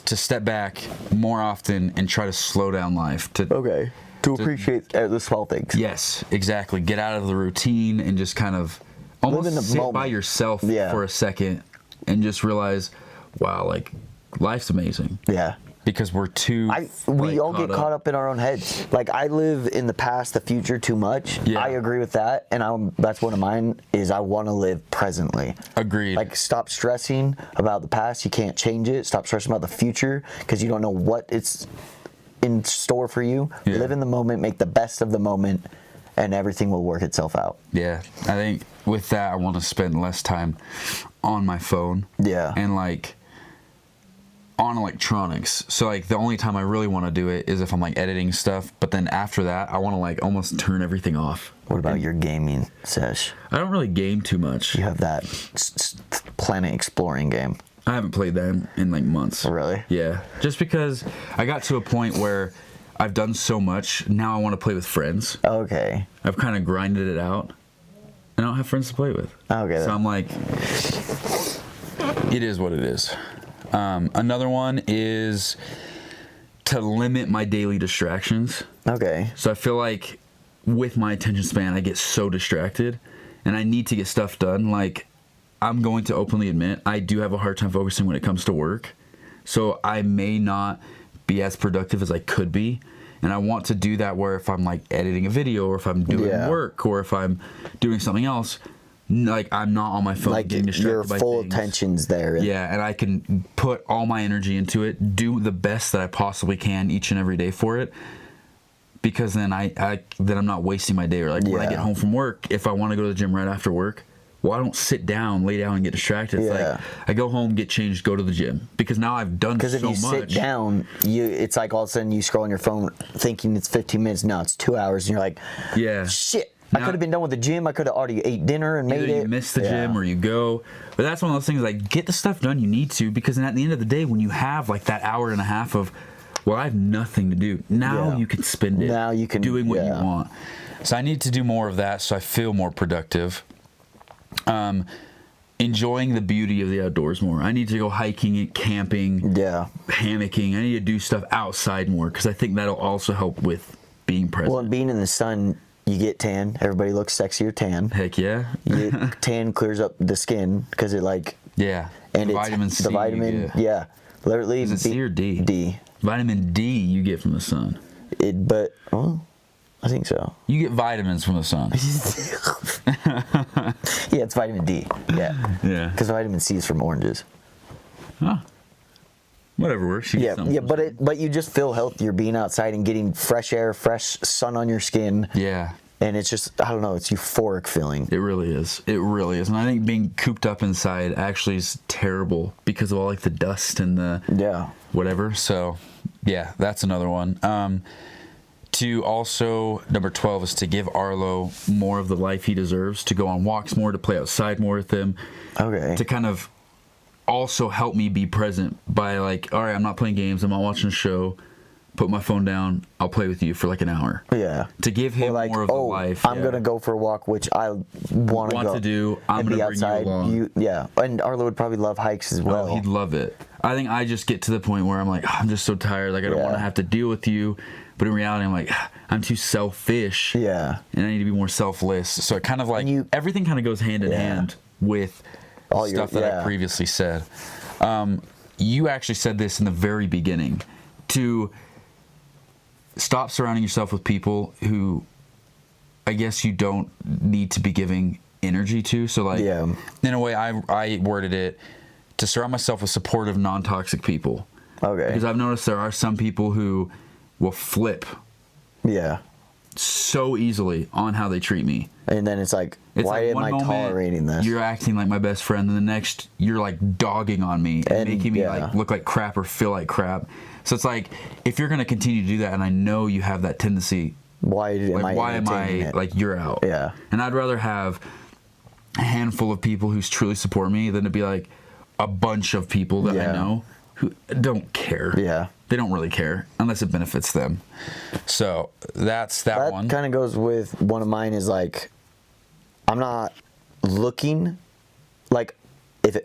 S3: to step back more often and try to slow down life. To
S2: appreciate the small things.
S3: Yes, exactly. Get out of the routine and just kind of almost
S2: live in the
S3: sit
S2: moment.
S3: by yourself for a second and just realize, wow, like life's amazing.
S2: Yeah.
S3: Because we're too.
S2: We all get caught up in our own heads. Like I live in the past, the future too much.
S3: Yeah.
S2: I agree with that, and that's one of mine. Is I want to live presently.
S3: Agreed.
S2: Like stop stressing about the past. You can't change it. Stop stressing about the future because you don't know what it's in store for you.
S3: Yeah.
S2: Live in the moment. Make the best of the moment, and everything will work itself out.
S3: Yeah, I think with that, I want to spend less time on my phone.
S2: Yeah.
S3: And like on electronics. So like the only time I really want to do it is if I'm like editing stuff. But then after that, I want to like almost turn everything off.
S2: What about your gaming sesh?
S3: I don't really game too much.
S2: You have that planet exploring game.
S3: I haven't played that in like months.
S2: Really?
S3: Yeah. Just because I got to a point where I've done so much, now I want to play with friends.
S2: Okay.
S3: I've kind of grinded it out. I don't have friends to play with.
S2: Okay.
S3: So I'm like, it is what it is. Another one is to limit my daily distractions.
S2: Okay.
S3: So I feel like with my attention span, I get so distracted, and I need to get stuff done. Like, I'm going to openly admit, I do have a hard time focusing when it comes to work. So I may not be as productive as I could be. And I want to do that where if I'm like editing a video, or if I'm doing work, or if I'm doing something else, like I'm not on my phone
S2: Like
S3: getting distracted
S2: your
S3: by
S2: full
S3: things.
S2: attention's there.
S3: Yeah, and I can put all my energy into it, do the best that I possibly can each and every day for it. Because then then I'm not wasting my day. Or like when I get home from work, if I want to go to the gym right after work, well, I don't sit down, lay down, and get distracted. It's like I go home, get changed, go to the gym, because now I've done so much.
S2: Because if you sit down, it's like all of a sudden you scroll on your phone thinking it's 15 minutes. No, it's 2 hours, and you're like, shit. I could have been done with the gym. I could have already ate dinner and made it.
S3: You miss the gym or you go. But that's one of those things, like, get the stuff done you need to, because then at the end of the day, when you have like that hour and a half of, well, I have nothing to do, now you can spend it
S2: now you can,
S3: doing what you want. So I need to do more of that so I feel more productive. Enjoying the beauty of the outdoors more. I need to go hiking, camping, hammocking. I need to do stuff outside more, because I think that'll also help with being present.
S2: Well, and being in the sun, you get tan. Everybody looks sexier tan.
S3: Heck yeah.
S2: Tan clears up the skin because it like...
S3: Yeah.
S2: And
S3: vitamin C.
S2: The vitamin, literally.
S3: Is it C or D?
S2: D.
S3: Vitamin D you get from the sun.
S2: I think so.
S3: You get vitamins from the sun.
S2: Yeah, it's vitamin D. Yeah.
S3: Yeah.
S2: Because vitamin C is from oranges.
S3: Huh. Whatever works.
S2: But you just feel healthier being outside and getting fresh air, fresh sun on your skin.
S3: Yeah.
S2: And it's just, I don't know, it's euphoric feeling.
S3: It really is. It really is. And I think being cooped up inside actually is terrible because of all like the dust and the whatever. So yeah, that's another one. To also, number 12 is to give Arlo more of the life he deserves, to go on walks more, to play outside more with him.
S2: Okay.
S3: To kind of also help me be present by like, all right, I'm not playing games, I'm not watching a show, put my phone down, I'll play with you for like an hour.
S2: Yeah.
S3: To give him more of the life.
S2: I'm going to go for a walk, which I want
S3: to do. I'm going to bring you along.
S2: And Arlo would probably love hikes as well.
S3: Oh, he'd love it. I think I just get to the point where I'm like, I'm just so tired. Like, I don't want to have to deal with you. But in reality, I'm like, I'm too selfish.
S2: Yeah.
S3: And I need to be more selfless. So it kind of like, everything kind of goes hand in hand with all stuff that I previously said. You actually said this in the very beginning, to stop surrounding yourself with people who I guess you don't need to be giving energy to. So like, in a way, I worded it to surround myself with supportive, non-toxic people.
S2: Okay.
S3: Because I've noticed there are some people who will flip so easily on how they treat me.
S2: And then it's like, why am I tolerating this?
S3: You're acting like my best friend, and the next you're like dogging on me and making me like look like crap or feel like crap. So it's like, if you're going to continue to do that, and I know you have that tendency, why am I like, you're out?
S2: Yeah.
S3: And I'd rather have a handful of people who truly support me than to be like a bunch of people that I know who don't care.
S2: Yeah.
S3: They don't really care unless it benefits them. So that's that one.
S2: That kind of goes with one of mine is like, I'm not looking like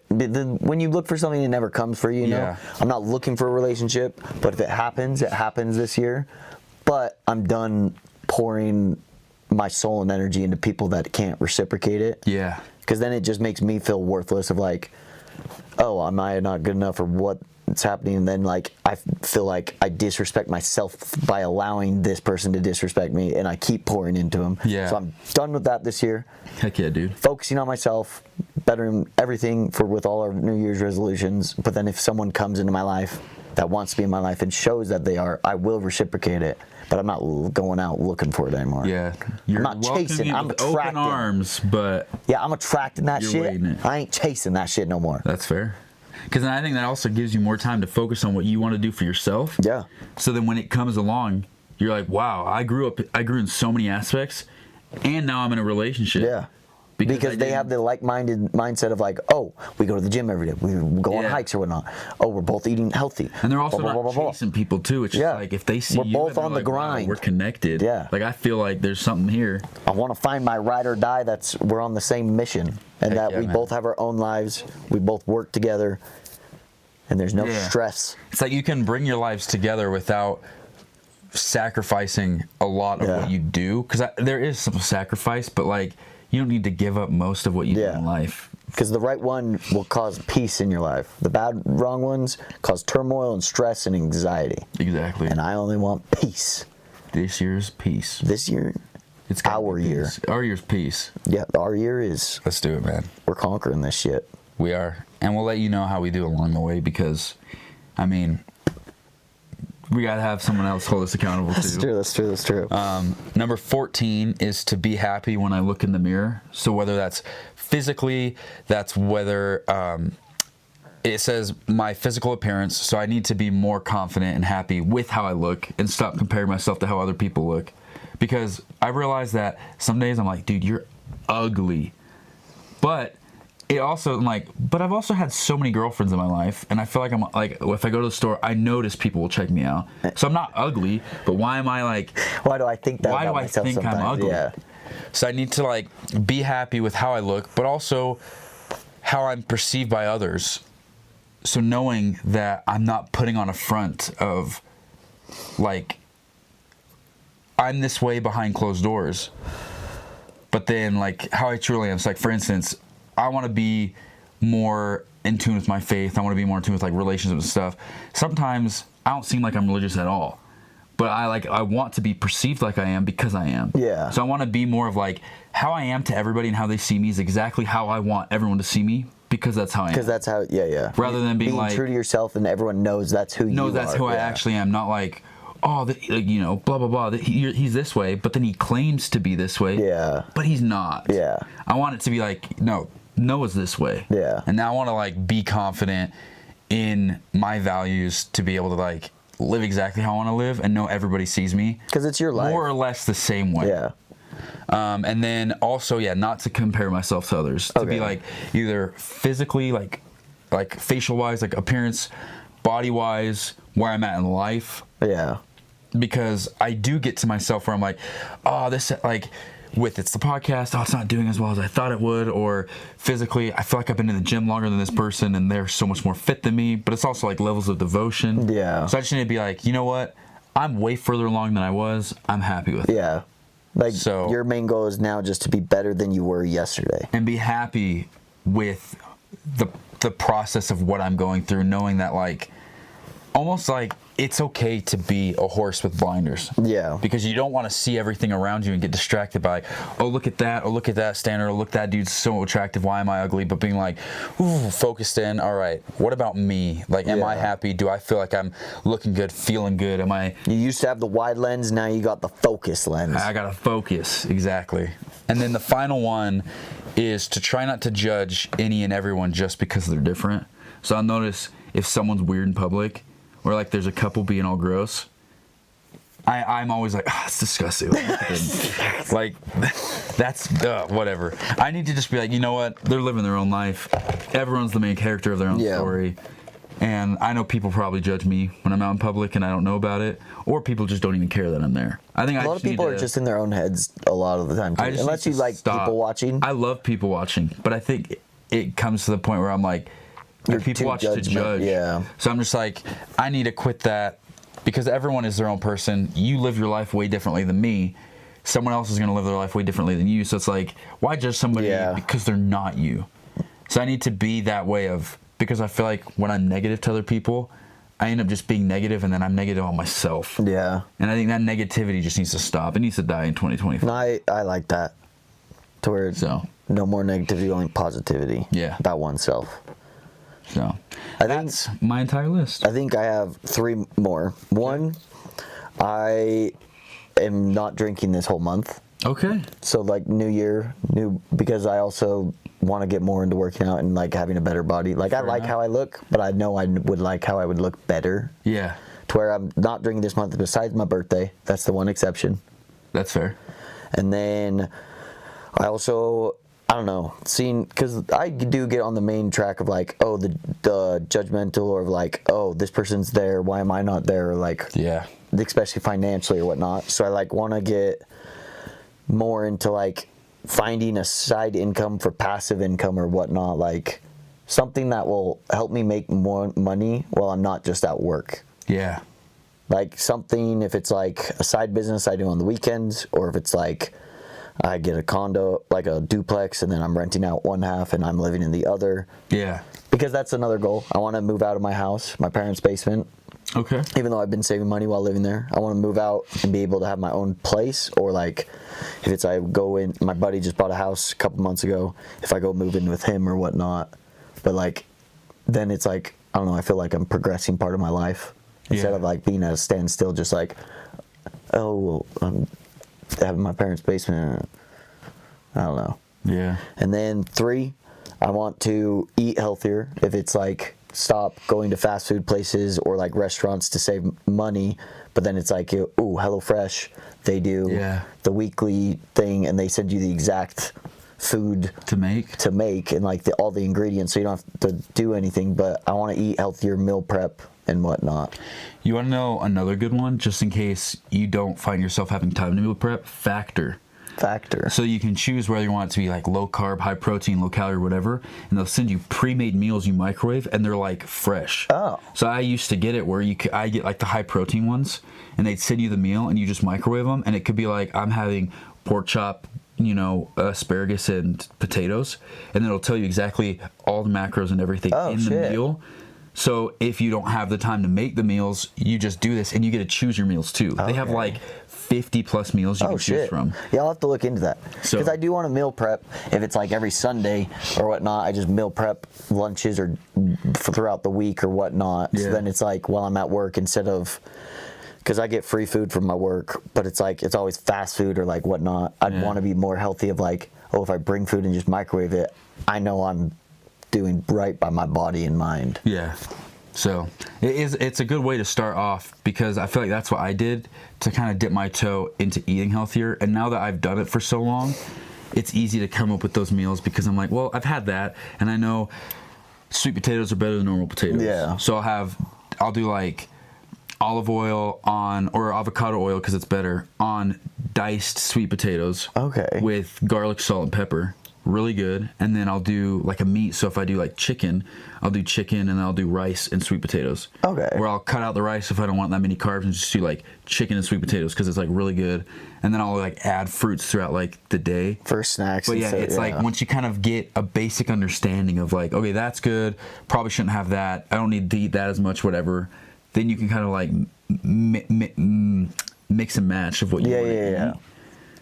S2: when you look for something, it never comes for you, you know? I'm not looking for a relationship, but if it happens this year. But I'm done pouring my soul and energy into people that can't reciprocate it.
S3: Yeah.
S2: Because then it just makes me feel worthless of like, oh, am I not good enough for what's happening? And then like I feel like I disrespect myself by allowing this person to disrespect me, and I keep pouring into them.
S3: Yeah.
S2: So I'm done with that this year.
S3: Heck yeah, dude.
S2: Focusing on myself, bettering everything with all our New Year's resolutions. But then if someone comes into my life that wants to be in my life and shows that they are, I will reciprocate it. But I'm not going out looking for it anymore.
S3: Yeah, you're
S2: I'm not chasing. I'm attracting.
S3: Open arms, but
S2: I'm attracting that shit. I ain't chasing that shit no more.
S3: That's fair. Because I think that also gives you more time to focus on what you want to do for yourself.
S2: Yeah.
S3: So then when it comes along, you're like, wow, I grew in so many aspects, and now I'm in a relationship.
S2: Yeah. Because they have the like-minded mindset of like, oh, we go to the gym every day, we go on hikes or whatnot. Oh, we're both eating healthy.
S3: And they're also not chasing people too. It's just like if they see
S2: we're both on the grind.
S3: Wow, we're connected.
S2: Yeah.
S3: Like I feel like there's something here.
S2: I want to find my ride or die. We're on the same mission, and we both have our own lives. We both work together, and there's no
S3: Yeah.
S2: stress.
S3: It's like you can bring your lives together without sacrificing a lot of
S2: Yeah.
S3: what you do, because there is some sacrifice, but like you don't need to give up most of what you do
S2: Yeah.
S3: in life.
S2: Because the right one will cause peace in your life. The bad, wrong ones cause turmoil and stress and anxiety.
S3: Exactly.
S2: And I only want peace.
S3: This year's peace.
S2: This year,
S3: It's gotta
S2: our
S3: be
S2: year.
S3: peace. Our year's peace.
S2: Yeah, our year is,
S3: Let's do it, man.
S2: we're conquering this shit.
S3: We are, and we'll let you know how we do along the way, because, I mean, we gotta have someone else hold us accountable
S2: That's
S3: too.
S2: true, that's true, that's true.
S3: Number 14 is to be happy when I look in the mirror. So whether that's physically, that's whether it says my physical appearance. So I need to be more confident and happy with how I look and stop comparing myself to how other people look. Because I realize that some days I'm like, dude, you're ugly. But it also, I'm like, but I've also had so many girlfriends in my life, and I feel like I'm like, if I go to the store, I notice people will check me out. So I'm not ugly, but why am I like,
S2: Why do I think that
S3: why
S2: about
S3: do I
S2: myself
S3: think
S2: sometimes?
S3: I'm ugly?
S2: Yeah.
S3: So I need to like be happy with how I look, but also how I'm perceived by others. So knowing that I'm not putting on a front of like I'm this way behind closed doors, but then like how I truly am. So like, for instance, I want to be more in tune with my faith. I want to be more in tune with like relationships and stuff. Sometimes I don't seem like I'm religious at all, but I want to be perceived like I am because I am.
S2: Yeah.
S3: So I want to be more of like how I am to everybody, and how they see me is exactly how I want everyone to see me, because that's how I am.
S2: Because that's how, yeah.
S3: Rather than being like,
S2: true to yourself and everyone knows that's who you are.
S3: no, that's who I
S2: Yeah.
S3: actually am. Not like, oh, you know, blah, blah, blah. He's this way, but then he claims to be this way.
S2: Yeah.
S3: But he's not.
S2: Yeah.
S3: I want it to be like, no, Noah's this way.
S2: Yeah.
S3: And now I want to like be confident in my values to be able to like live exactly how I want to live and know everybody sees me.
S2: Because it's your life.
S3: More or less the same way.
S2: Yeah.
S3: And then also, not to compare myself to others. To be
S2: Okay.
S3: like either physically, like facial wise, like appearance, body wise, where I'm at in life.
S2: Yeah.
S3: Because I do get to myself where I'm like, oh, this like it's the podcast, oh, it's not doing as well as I thought it would, or physically, I feel like I've been in the gym longer than this person and they're so much more fit than me. But it's also like levels of devotion.
S2: Yeah.
S3: So I just need to be like, you know what? I'm way further along than I was. I'm happy with it.
S2: Yeah. Like,
S3: So-
S2: your main goal is now just to be better than you were yesterday.
S3: And be happy with the process of what I'm going through, knowing that like almost like it's okay to be a horse with blinders.
S2: Yeah.
S3: Because you don't want to see everything around you and get distracted by, oh, look at that standard, oh, look, that dude's so attractive, why am I ugly? But being like, ooh, focused in, all right, what about me? Like, am I
S2: Yeah.
S3: happy? Do I feel like I'm looking good, feeling good? Am I
S2: You used to have the wide lens, now you got the focus lens.
S3: I gotta focus, exactly. And then the final one is to try not to judge any and everyone just because they're different. So I'll notice if someone's weird in public, or like there's a couple being all gross, I'm always like, it's disgusting. Like, that's whatever. I need to just be like, you know what? They're living their own life. Everyone's the main character of their own story. And I know people probably judge me when I'm out in public and I don't know about it, or people just don't even care that I'm there. I think
S2: a lot of people are just in their own heads a lot of the time, too. Unless you like people watching.
S3: I love people watching, but I think it comes to the point where I'm like,
S2: You're
S3: people
S2: too
S3: watch to judge.
S2: yeah.
S3: So I'm just like, I need to quit that, because everyone is their own person. You live your life way differently than me. Someone else is going to live their life way differently than you. So it's like, why judge somebody because they're not you? So I need to be that way of, because I feel like when I'm negative to other people, I end up just being negative, and then I'm negative on myself.
S2: Yeah.
S3: And I think that negativity just needs to stop. It needs to die in 2025.
S2: No, I like that. To where no more negativity, only positivity.
S3: Yeah.
S2: About oneself.
S3: So
S2: I think
S3: that's my entire list.
S2: I think I have 3 more. One, I am not drinking this whole month.
S3: Okay.
S2: So like New Year, because I also want to get more into working out and like having a better body. Like I like how I look, but I know I would like how I would look better.
S3: Yeah.
S2: To where I'm not drinking this month besides my birthday. That's the one exception.
S3: That's fair.
S2: And then I also, I don't know, because I do get on the main track of like, oh, the judgmental, or like, oh, this person's there, why am I not there? Or like,
S3: Yeah.
S2: especially financially or whatnot. So I like want to get more into like finding a side income for passive income or whatnot, like something that will help me make more money while I'm not just at work.
S3: Yeah.
S2: Like something, if it's like a side business I do on the weekends, or if it's like I get a condo, like a duplex, and then I'm renting out one half and I'm living in the other.
S3: Yeah.
S2: Because that's another goal. I want to move out of my house, my parents' basement.
S3: Okay.
S2: Even though I've been saving money while living there, I want to move out and be able to have my own place. Or like, if it's I go in, my buddy just bought a house a couple months ago. If I go move in with him or whatnot, but like, then it's like, I don't know. I feel like I'm progressing part of my life instead of like being at a standstill, just like, oh, well, I'm having my parents' basement. I don't know.
S3: Yeah.
S2: And then 3, I want to eat healthier. If it's like stop going to fast food places or like restaurants to save money, but then it's like, ooh, HelloFresh, they do the weekly thing and they send you the exact food
S3: to make
S2: and like all the ingredients, so you don't have to do anything. But I want to eat healthier, meal prep and whatnot.
S3: You want to know another good one, just in case you don't find yourself having time to meal prep? Factor. So you can choose whether you want it to be like low carb, high protein, low calorie, whatever, and they'll send you pre-made meals you microwave, and they're like fresh.
S2: Oh.
S3: So I used to get it where I get like the high protein ones, and they'd send you the meal, and you just microwave them, and it could be like I'm having pork chop, asparagus and potatoes, and it'll tell you exactly all the macros and everything the meal. So if you don't have the time to make the meals, you just do this, and you get to choose your meals too. Okay. They have like 50 plus meals you can choose from.
S2: Yeah, I'll have to look into that. Because I do want to meal prep. If it's like every Sunday or whatnot, I just meal prep lunches or throughout the week or whatnot. Yeah. So then it's like while I'm at work, instead of, because I get free food from my work, but it's like it's always fast food or like whatnot. I'd want to be more healthy of like, if I bring food and just microwave it, I know I'm doing right by my body and mind.
S3: Yeah. So it's a good way to start off, because I feel like that's what I did to kind of dip my toe into eating healthier. And now that I've done it for so long, it's easy to come up with those meals, because I'm like, well, I've had that, and I know sweet potatoes are better than normal potatoes.
S2: Yeah.
S3: So I'll do like olive oil or avocado oil, because it's better, on diced sweet potatoes.
S2: Okay.
S3: With garlic, salt, and pepper. Really good. And then I'll do like a meat. So if I do like chicken, I'll do chicken, and I'll do rice and sweet potatoes.
S2: Okay.
S3: Where I'll cut out the rice if I don't want that many carbs, and just do like chicken and sweet potatoes, because it's like really good. And then I'll like add fruits throughout like the day
S2: for snacks.
S3: But yeah, it's like once you kind of get a basic understanding of like, okay, that's good, probably shouldn't have that, I don't need to eat that as much, whatever, then you can kind of like mix and match of what you want to eat.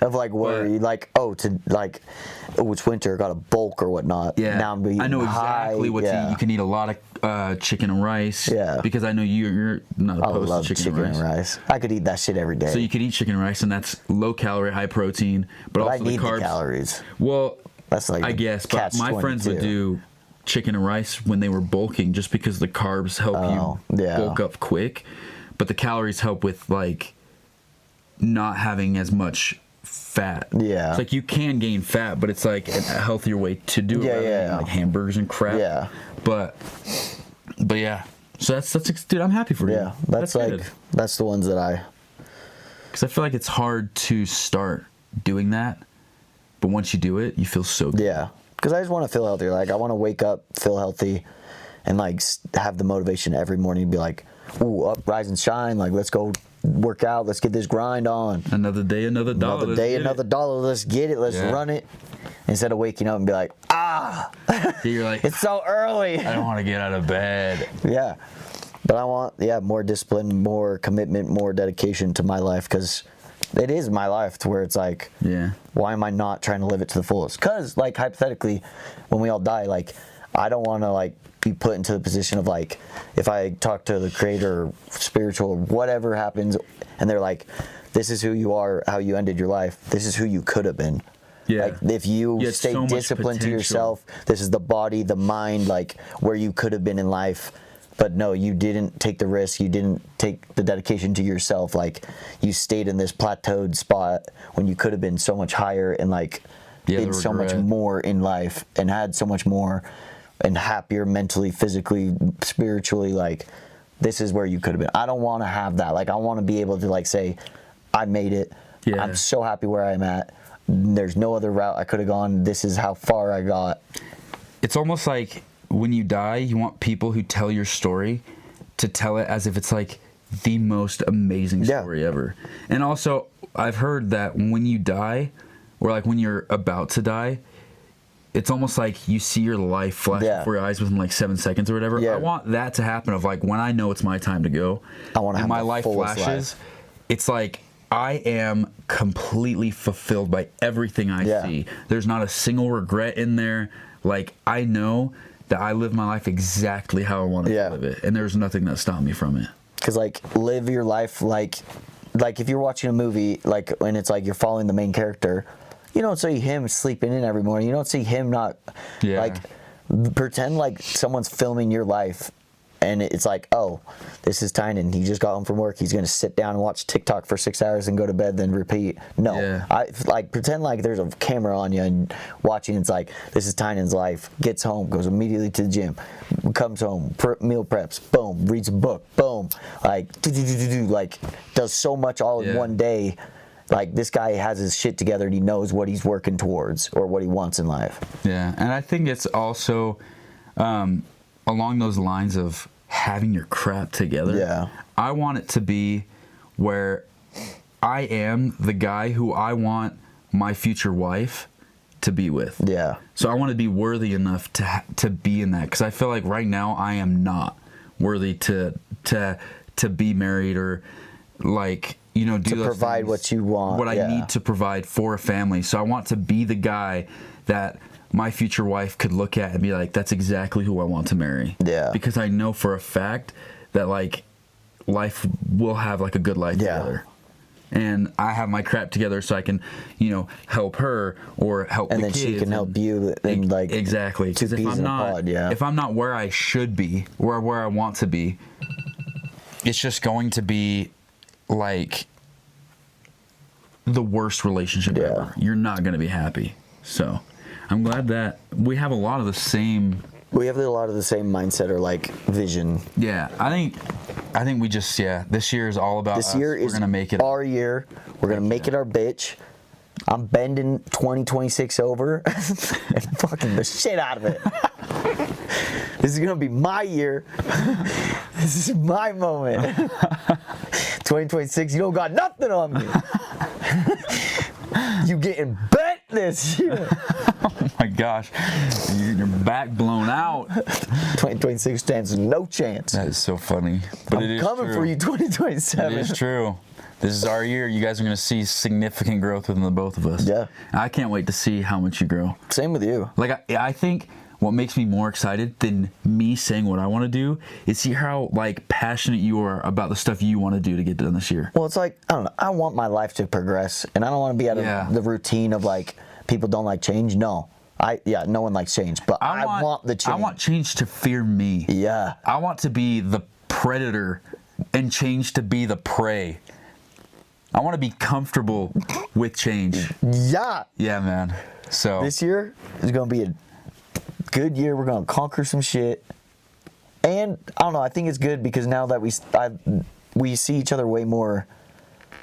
S2: Of like where you like, it's winter, got a bulk or whatnot.
S3: Yeah,
S2: now
S3: I know exactly what to eat. You can eat a lot of chicken and rice.
S2: Yeah,
S3: because I know you're not opposed to chicken and rice.
S2: I could eat that shit every day.
S3: So you could eat chicken and rice, and that's low calorie, high protein, but also
S2: I need
S3: the carbs.
S2: The calories.
S3: Well,
S2: that's like
S3: I guess, but my friends would do chicken and rice when they were bulking, just because the carbs help you bulk up quick, but the calories help with like not having as much fat.
S2: Yeah.
S3: It's like you can gain fat, but it's like a healthier way to do it.
S2: Yeah.
S3: Like hamburgers and crap.
S2: Yeah.
S3: But yeah. So that's dude, I'm happy for you.
S2: Yeah. That's like good. That's the ones that
S3: because I feel like it's hard to start doing that, but once you do it, you feel so good.
S2: Yeah. Because I just want to feel healthier. Like I want to wake up, feel healthy, and like have the motivation every morning to be like, ooh, up, rise and shine. Like let's go work out, let's get this grind on.
S3: Another day, another dollar.
S2: Another day, another dollar. Let's get it. Let's run it. Instead of waking up and be like,
S3: you're like,
S2: it's so early.
S3: I don't want to get out of bed.
S2: Yeah, but I want more discipline, more commitment, more dedication to my life, because it is my life, to where it's like, why am I not trying to live it to the fullest? Because like hypothetically, when we all die, like I don't want to like be put into the position of like, if I talk to the creator or spiritual or whatever happens, and they're like, this is who you are, how you ended your life, this is who you could have been. Yeah. Like if you stay so disciplined to yourself, this is the body, the mind, like where you could have been in life. But no, you didn't take the risk, you didn't take the dedication to yourself, like you stayed in this plateaued spot when you could have been so much higher and like did so much more in life and had so much more and happier mentally, physically, spiritually. Like this is where you could have been. I don't want to have that. Like I want to be able to like say, I made it. Yeah. I'm so happy where I'm at. There's no other route I could have gone. This is how far I got.
S3: It's almost like when you die, you want people who tell your story to tell it as if it's like the most amazing story ever. And also, I've heard that when you die, or like when you're about to die, it's almost like you see your life flash before your eyes within like 7 seconds or whatever. I want that to happen of like when I know it's my time to go,
S2: I want to have
S3: my life flashes. It's like I am completely fulfilled by everything I see. There's not a single regret in there. Like, I know that I live my life exactly how I want to live it, and there's nothing that stopped me from it.
S2: Because, like, live your life like if you're watching a movie, like, and it's like you're following the main character, you don't see him sleeping in every morning. You don't see him not, like, pretend like someone's filming your life. And it's like, oh, this is Tynan. He just got home from work. He's going to sit down and watch TikTok for 6 hours and go to bed, then repeat. No. I like pretend like there's a camera on you and watching. It's like, this is Tynan's life. Gets home, goes immediately to the gym, comes home, meal preps, boom, reads a book, boom. Like, like does so much all in one day. Like, this guy has his shit together and he knows what he's working towards or what he wants in life.
S3: Yeah, and I think it's also along those lines of having your crap together.
S2: Yeah.
S3: I want it to be where I am the guy who I want my future wife to be with.
S2: Yeah.
S3: So I want to be worthy enough to be in that, because I feel like right now I am not worthy to be married or, like, you know, do
S2: to
S3: those
S2: provide
S3: things,
S2: what you want.
S3: what I need to provide for a family. So I want to be the guy that my future wife could look at and be like, that's exactly who I want to marry.
S2: Yeah.
S3: Because I know for a fact that, like, life will have, like, a good life together. And I have my crap together so I can, you know, help her or help the kids.
S2: And then she can help you and, like,
S3: exactly. Because if I'm not where I should be, or where I want to be, it's just going to be, like, the worst relationship ever. You're not going to be happy. So I'm glad that we have a lot of the same.
S2: We have a lot of the same mindset or, like, vision.
S3: Yeah, I think we just this year is all about
S2: this year
S3: us. We're gonna make it
S2: our year. We're gonna make it our bitch. I'm bending 2026 over and fucking the shit out of it. This is gonna be my year. This is my moment. 2026, you don't got nothing on me. You getting bent this year.
S3: Oh my gosh, your back blown out.
S2: 2026 stands no chance.
S3: That is so funny. But
S2: I'm coming for you, 2027.
S3: It is true. This is our year. You guys are going to see significant growth within the both of us.
S2: Yeah.
S3: I can't wait to see how much you grow.
S2: Same with you.
S3: Like, I think what makes me more excited than me saying what I want to do is see how, like, passionate you are about the stuff you want to do to get done this year.
S2: Well, it's like, I don't know. I want my life to progress, and I don't want to be out of the routine of, like, people don't like change. No. No one likes change, but I want the change.
S3: I want change to fear me.
S2: Yeah.
S3: I want to be the predator and change to be the prey. I want to be comfortable with change.
S2: Yeah.
S3: Yeah, man. So
S2: this year is going to be a good year. We're going to conquer some shit. And I don't know, I think it's good because now that we see each other way more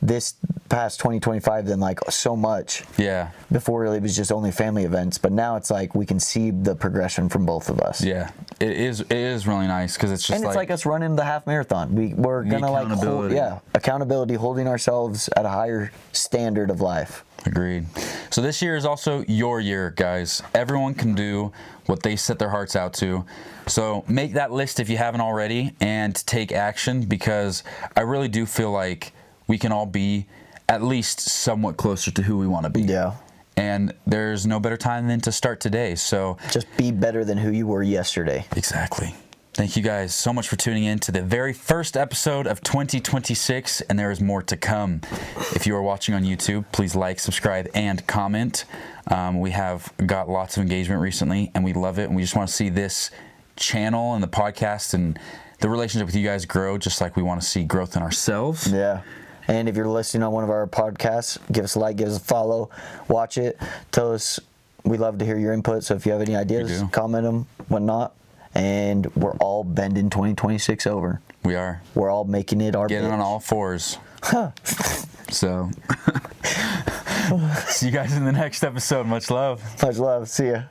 S2: this past 2025 than, like, so much.
S3: Yeah.
S2: Before it was just only family events, but now it's like we can see the progression from both of us.
S3: Yeah. It is really nice because it's just,
S2: and it's like us running the half marathon. We're gonna, like, accountability, holding ourselves at a higher standard of life.
S3: Agreed. So this year is also your year, guys. Everyone can do what they set their hearts out to. So make that list if you haven't already and take action, because I really do feel like we can all be at least somewhat closer to who we want to be.
S2: Yeah.
S3: And there's no better time than to start today. So just
S2: be better than who you were yesterday.
S3: Exactly. Thank you guys so much for tuning in to the very first episode of 2026, and there is more to come. If you are watching on YouTube, please like, subscribe, and comment. We have got lots of engagement recently, and we love it, and we just want to see this channel and the podcast and the relationship with you guys grow, just like we want to see growth in ourselves.
S2: Yeah. And if you're listening on one of our podcasts, give us a like, give us a follow, watch it, tell us. We love to hear your input, so if you have any ideas, comment them, whatnot. And we're all bending 2026 over.
S3: We are.
S2: We're all making it our
S3: Getting on all fours. So, see you guys in the next episode. Much love.
S2: Much love. See ya.